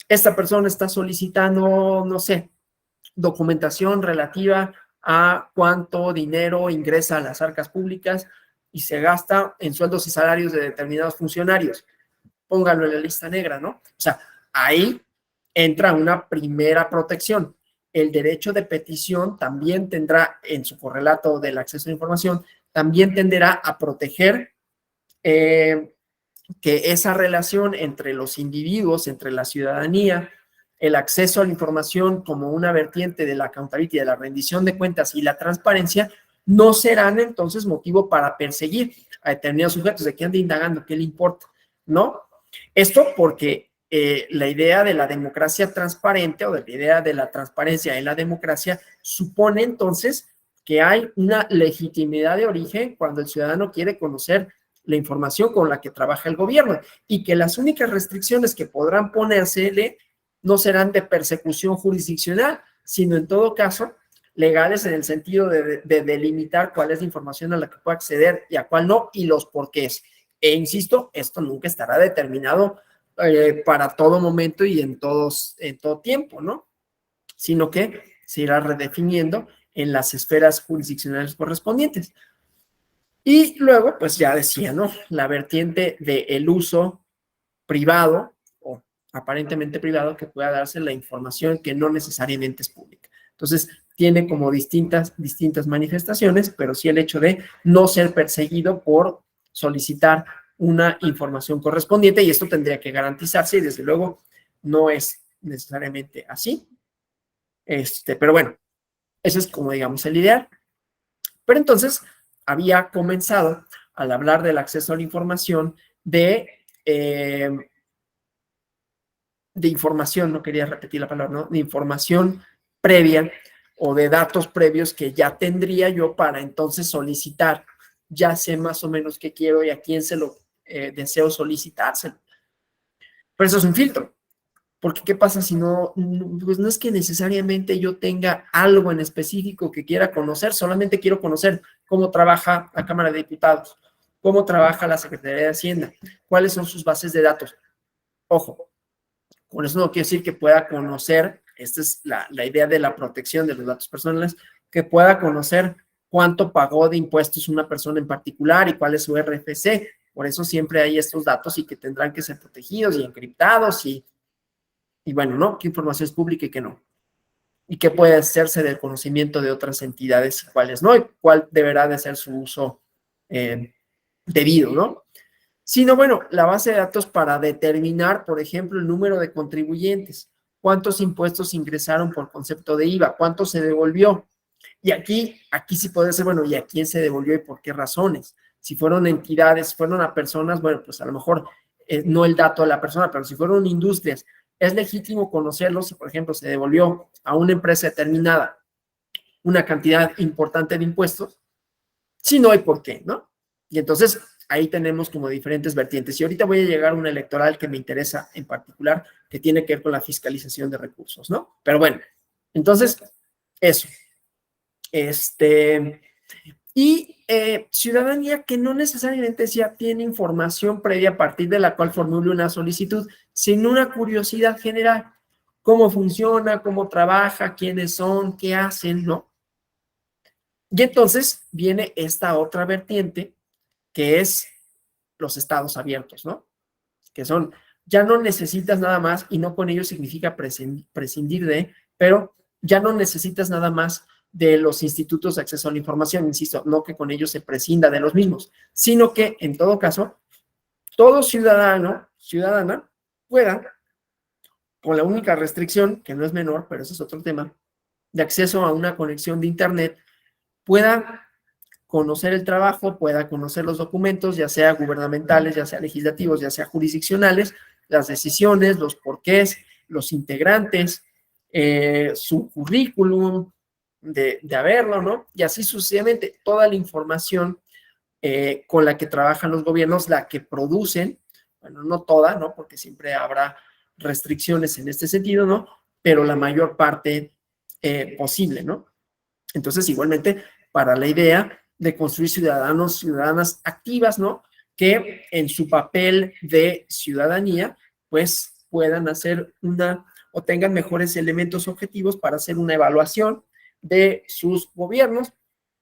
Esta persona está solicitando, no sé, documentación relativa a cuánto dinero ingresa a las arcas públicas y se gasta en sueldos y salarios de determinados funcionarios. Póngalo en la lista negra, ¿no? O sea, ahí entra una primera protección. El derecho de petición también tendrá, en su correlato del acceso a la información, también tenderá a proteger que esa relación entre los individuos, entre la ciudadanía, el acceso a la información como una vertiente de la accountability, de la rendición de cuentas y la transparencia, no serán entonces motivo para perseguir a determinados sujetos. ¿De qué anda indagando? ¿Qué le importa? ¿No? Esto porque la idea de la democracia transparente o de la idea de la transparencia en la democracia supone entonces que hay una legitimidad de origen cuando el ciudadano quiere conocer la información con la que trabaja el gobierno y que las únicas restricciones que podrán ponérsele no serán de persecución jurisdiccional, sino en todo caso legales en el sentido de delimitar cuál es la información a la que puede acceder y a cuál no y los porqués. E insisto, esto nunca estará determinado para todo momento y en todo tiempo, ¿no? Sino que se irá redefiniendo en las esferas jurisdiccionales correspondientes. Y luego, pues ya decía, ¿no? La vertiente del uso privado o aparentemente privado que pueda darse la información que no necesariamente es pública. Entonces, tiene como distintas manifestaciones, pero sí el hecho de no ser perseguido por solicitar una información correspondiente y esto tendría que garantizarse y desde luego no es necesariamente así. Pero bueno, eso es como digamos el ideal. Pero entonces había comenzado al hablar del acceso a la información de información, no quería repetir la palabra, ¿no? De información previa o de datos previos que ya tendría yo para entonces solicitar. Ya sé más o menos qué quiero y a quién se lo deseo solicitárselo. Pero eso es un filtro. Porque ¿qué pasa si no? Pues no es que necesariamente yo tenga algo en específico que quiera conocer, solamente quiero conocer cómo trabaja la Cámara de Diputados, cómo trabaja la Secretaría de Hacienda, cuáles son sus bases de datos. Ojo, con eso no quiero decir que pueda conocer, esta es la idea de la protección de los datos personales, que pueda conocer cuánto pagó de impuestos una persona en particular y cuál es su RFC. Por eso siempre hay estos datos y que tendrán que ser protegidos y encriptados y bueno, ¿no? ¿Qué información es pública y qué no? Y qué puede hacerse del conocimiento de otras entidades y cuáles no, y cuál deberá de ser su uso debido, ¿no? Sino, bueno, la base de datos para determinar, por ejemplo, el número de contribuyentes, cuántos impuestos ingresaron por concepto de IVA, cuánto se devolvió. Y aquí sí puede ser, bueno, ¿y a quién se devolvió y por qué razones? Si fueron entidades, fueron a personas, bueno, pues a lo mejor no el dato de la persona, pero si fueron industrias, es legítimo conocerlo si, por ejemplo, se devolvió a una empresa determinada una cantidad importante de impuestos, si no hay por qué, ¿no? Y entonces ahí tenemos como diferentes vertientes. Y ahorita voy a llegar a una electoral que me interesa en particular, que tiene que ver con la fiscalización de recursos, ¿no? Pero bueno, entonces, eso. Y ciudadanía que no necesariamente ya tiene información previa a partir de la cual formule una solicitud, sino una curiosidad general. Cómo funciona, cómo trabaja, quiénes son, qué hacen, ¿no? Y entonces viene esta otra vertiente, que es los estados abiertos, ¿no? Que son, ya no necesitas nada más, y no con ello significa prescindir de, pero ya no necesitas nada más de los institutos de acceso a la información, insisto, no que con ellos se prescinda de los mismos, sino que en todo caso, todo ciudadano, ciudadana, pueda, con la única restricción, que no es menor, pero ese es otro tema, de acceso a una conexión de internet, pueda conocer el trabajo, pueda conocer los documentos, ya sea gubernamentales, ya sea legislativos, ya sea jurisdiccionales, las decisiones, los porqués, los integrantes, su currículum de haberlo, ¿no? Y así sucesivamente, toda la información con la que trabajan los gobiernos, la que producen, bueno, no toda, ¿no? Porque siempre habrá restricciones en este sentido, ¿no? Pero la mayor parte posible, ¿no? Entonces, igualmente, para la idea de construir ciudadanos, ciudadanas activas, ¿no? Que en su papel de ciudadanía, pues puedan hacer o tengan mejores elementos objetivos para hacer una evaluación de sus gobiernos,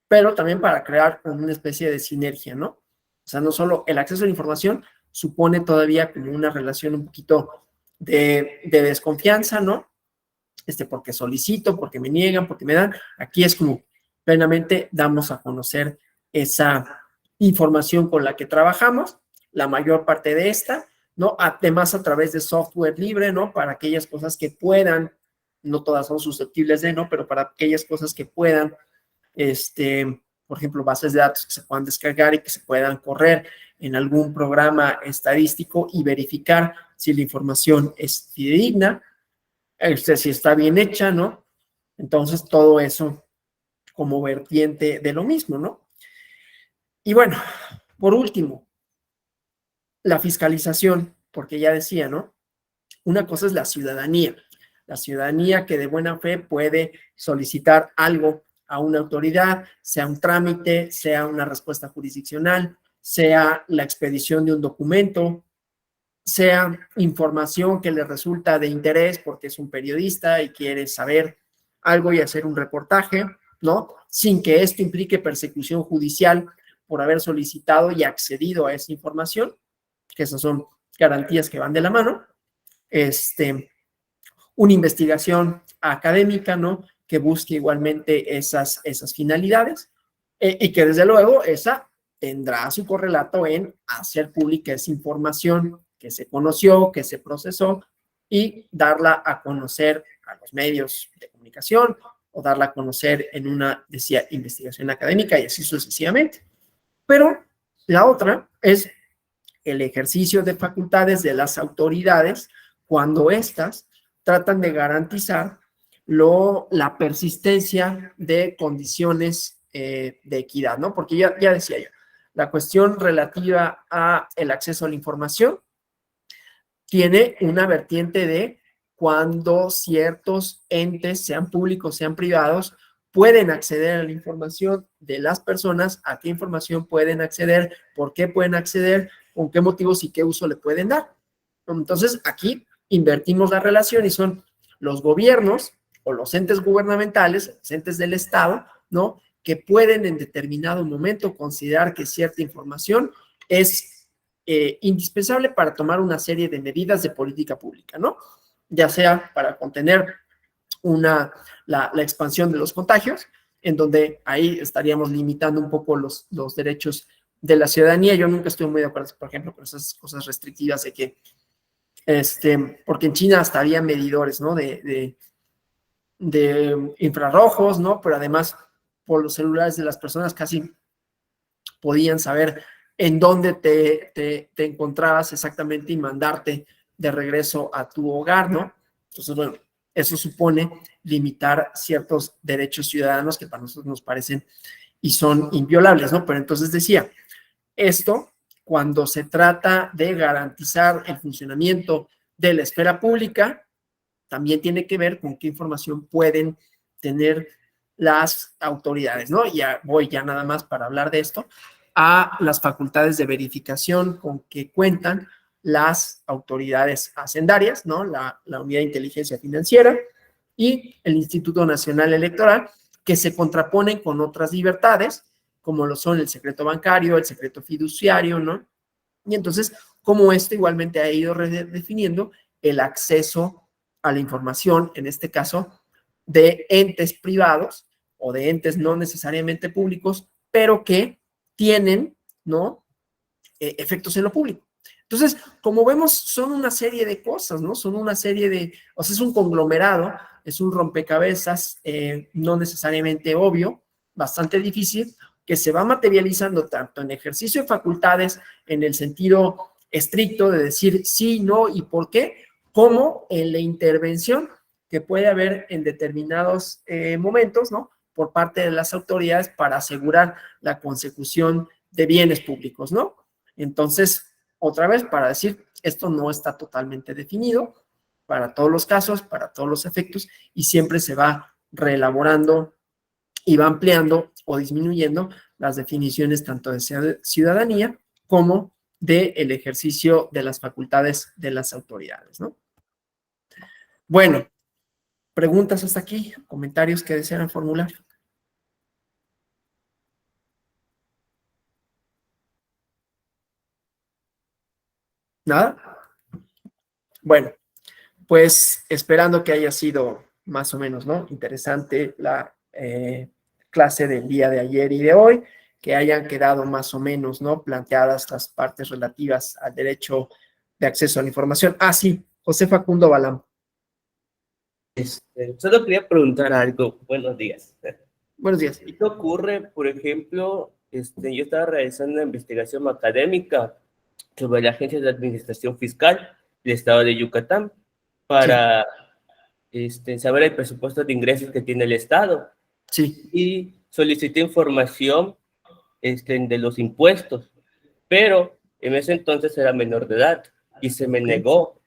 pero también para crear una especie de sinergia, ¿no? O sea, no solo el acceso a la información supone todavía como una relación un poquito de desconfianza, ¿no? Porque solicito, porque me niegan, porque me dan. Aquí es como plenamente damos a conocer esa información con la que trabajamos, la mayor parte de esta, ¿no? Además a través de software libre, ¿no? Para aquellas cosas que puedan, no todas son susceptibles de, ¿no? Pero para aquellas cosas que puedan, por ejemplo, bases de datos que se puedan descargar y que se puedan correr en algún programa estadístico y verificar si la información es fidedigna, si está bien hecha, ¿no? Entonces, todo eso como vertiente de lo mismo, ¿no? Y bueno, por último, la fiscalización, porque ya decía, ¿no? Una cosa es la ciudadanía que de buena fe puede solicitar algo a una autoridad, sea un trámite, sea una respuesta jurisdiccional, sea la expedición de un documento, sea información que le resulta de interés porque es un periodista y quiere saber algo y hacer un reportaje, ¿no? Sin que esto implique persecución judicial por haber solicitado y accedido a esa información, que esas son garantías que van de la mano. Una investigación académica, ¿no? Que busque igualmente esas finalidades y que desde luego esa tendrá su correlato en hacer pública esa información que se conoció, que se procesó y darla a conocer a los medios de comunicación o darla a conocer en una, decía, investigación académica y así sucesivamente. Pero la otra es el ejercicio de facultades de las autoridades cuando éstas tratan de garantizar la persistencia de condiciones de equidad, ¿no? Porque ya decía yo, la cuestión relativa a el acceso a la información tiene una vertiente de cuando ciertos entes, sean públicos, sean privados, pueden acceder a la información de las personas, a qué información pueden acceder, por qué pueden acceder, con qué motivos y qué uso le pueden dar. Entonces, aquí invertimos la relación y son los gobiernos o los entes gubernamentales, los entes del Estado, ¿no? Que pueden en determinado momento considerar que cierta información es indispensable para tomar una serie de medidas de política pública, ¿no? Ya sea para contener la expansión de los contagios, en donde ahí estaríamos limitando un poco los derechos de la ciudadanía. Yo nunca estoy muy de acuerdo, por ejemplo, con esas cosas restrictivas de que, porque en China hasta había medidores, ¿no? De infrarrojos, ¿no? Pero además, por los celulares de las personas casi podían saber en dónde te encontrabas exactamente y mandarte de regreso a tu hogar, ¿no? Entonces, bueno, eso supone limitar ciertos derechos ciudadanos que para nosotros nos parecen y son inviolables, ¿no? Pero entonces decía, esto cuando se trata de garantizar el funcionamiento de la esfera pública, también tiene que ver con qué información pueden tener las autoridades, ¿no? Ya voy ya nada más para hablar de esto, a las facultades de verificación con que cuentan las autoridades hacendarias, ¿no? La Unidad de Inteligencia Financiera y el Instituto Nacional Electoral, que se contraponen con otras libertades, como lo son el secreto bancario, el secreto fiduciario, ¿no? Y entonces, como esto igualmente ha ido redefiniendo el acceso a la información, en este caso, de entes privados o de entes no necesariamente públicos, pero que tienen, ¿no? Efectos en lo público. Entonces, como vemos, son una serie de cosas, ¿no? Son una serie de, o sea, es un conglomerado, es un rompecabezas no necesariamente obvio, bastante difícil, que se va materializando tanto en ejercicio de facultades, en el sentido estricto de decir sí, no y por qué, como en la intervención que puede haber en determinados momentos, ¿no? Por parte de las autoridades para asegurar la consecución de bienes públicos, ¿no? Entonces, otra vez, para decir, esto no está totalmente definido para todos los casos, para todos los efectos, y siempre se va reelaborando y va ampliando o disminuyendo las definiciones tanto de ciudadanía como del ejercicio de las facultades de las autoridades, ¿no? Bueno, preguntas hasta aquí, comentarios que desean formular. ¿Nada? Bueno, pues esperando que haya sido más o menos, ¿no? Interesante la clase del día de ayer y de hoy, que hayan quedado más o menos, ¿no? Planteadas las partes relativas al derecho de acceso a la información. Ah, sí, José Facundo Balam. Solo quería preguntar algo. Buenos días. Buenos días. ¿Qué ocurre, por ejemplo, yo estaba realizando una investigación académica sobre la Agencia de Administración Fiscal del Estado de Yucatán para saber el presupuesto de ingresos que tiene el Estado? Sí. Y solicité información de los impuestos, pero en ese entonces era menor de edad y se me negó.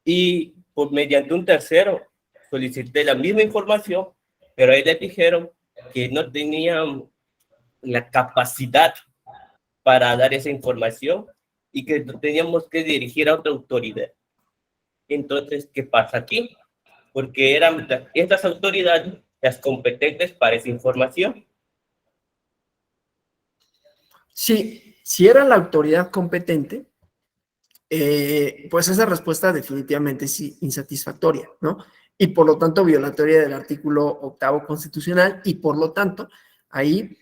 Y mediante un tercero solicité la misma información, pero ahí le dijeron que no tenían la capacidad para dar esa información y que teníamos que dirigir a otra autoridad. Entonces, ¿qué pasa aquí? Porque eran estas autoridades las competentes para esa información. Sí, si era la autoridad competente, pues esa respuesta definitivamente es insatisfactoria, ¿no? Y por lo tanto violatoria del artículo 8º constitucional y por lo tanto ahí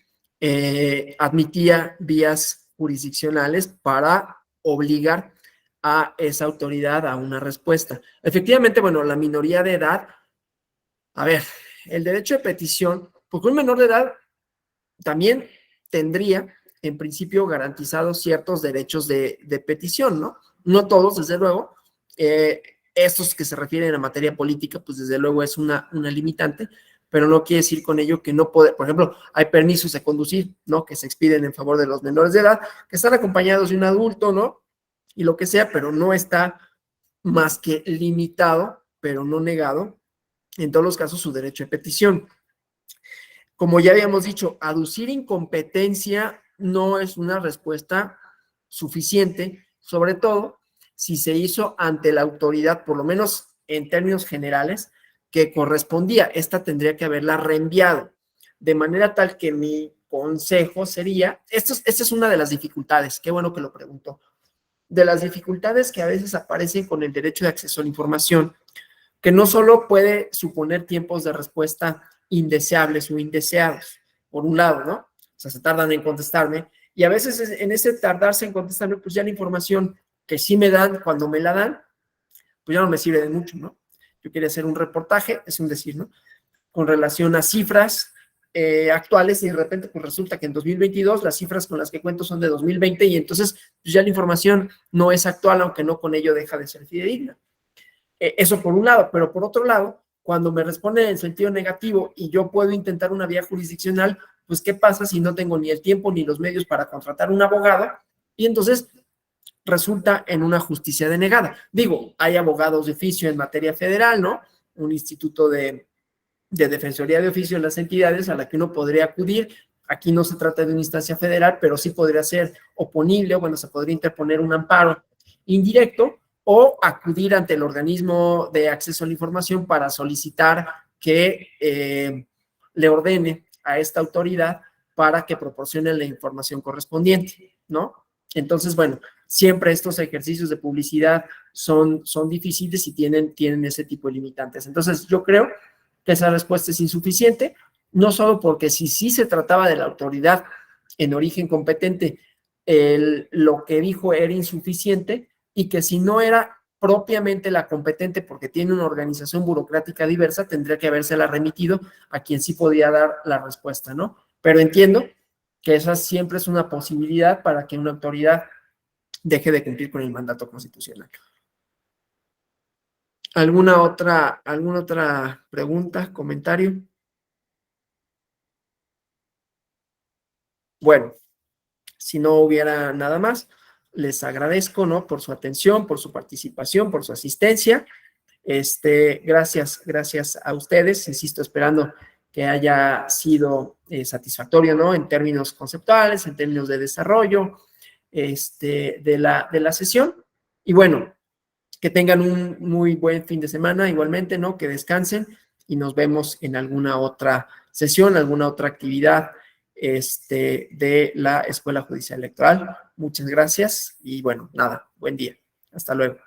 admitía vías jurisdiccionales para obligar a esa autoridad a una respuesta. Efectivamente, bueno, la minoría de edad, a ver, el derecho de petición, porque un menor de edad también tendría en principio garantizados ciertos derechos de petición, ¿no? No todos, desde luego. Estos que se refieren a materia política, pues desde luego es una limitante, pero no quiere decir con ello que no puede, por ejemplo, hay permisos de conducir, ¿no? Que se expiden en favor de los menores de edad, que están acompañados de un adulto, ¿no? Y lo que sea, pero no está más que limitado, pero no negado, en todos los casos, su derecho de petición. Como ya habíamos dicho, aducir incompetencia no es una respuesta suficiente, sobre todo si se hizo ante la autoridad, por lo menos en términos generales, que correspondía. Esta tendría que haberla reenviado, de manera tal que mi consejo sería, esta es una de las dificultades, qué bueno que lo preguntó, de las dificultades que a veces aparecen con el derecho de acceso a la información, que no solo puede suponer tiempos de respuesta indeseables o indeseados, por un lado, ¿no? O sea, se tardan en contestarme, y a veces en ese tardarse en contestarme, pues ya la información que sí me dan, cuando me la dan, pues ya no me sirve de mucho, ¿no? Yo quería hacer un reportaje, es un decir, ¿no? Con relación a cifras actuales y de repente pues resulta que en 2022 las cifras con las que cuento son de 2020 y entonces pues ya la información no es actual, aunque no con ello deja de ser fidedigna. Eso por un lado, pero por otro lado, cuando me responden en sentido negativo y yo puedo intentar una vía jurisdiccional, pues ¿qué pasa si no tengo ni el tiempo ni los medios para contratar un abogado y entonces resulta en una justicia denegada. Digo, hay abogados de oficio en materia federal, ¿no? Un instituto de defensoría de oficio en las entidades a la que uno podría acudir. Aquí no se trata de una instancia federal, pero sí podría ser oponible, o bueno, se podría interponer un amparo indirecto o acudir ante el organismo de acceso a la información para solicitar que le ordene a esta autoridad para que proporcione la información correspondiente, ¿no? Entonces, bueno, siempre estos ejercicios de publicidad son difíciles y tienen ese tipo de limitantes. Entonces, yo creo que esa respuesta es insuficiente, no solo porque si sí se trataba de la autoridad en origen competente, lo que dijo era insuficiente, y que si no era propiamente la competente porque tiene una organización burocrática diversa, tendría que habérsela remitido a quien sí podía dar la respuesta, ¿no? Pero entiendo que esa siempre es una posibilidad para que una autoridad deje de cumplir con el mandato constitucional. ¿Alguna otra pregunta, comentario? Bueno, si no hubiera nada más, les agradezco, ¿no? Por su atención, por su participación, por su asistencia. Gracias a ustedes, insisto, esperando que haya sido satisfactorio, ¿no? En términos conceptuales, en términos de desarrollo, de la sesión. Y bueno, que tengan un muy buen fin de semana, igualmente, ¿no? Que descansen y nos vemos en alguna otra sesión, alguna otra actividad de la Escuela Judicial Electoral. Muchas gracias y bueno, nada, buen día. Hasta luego.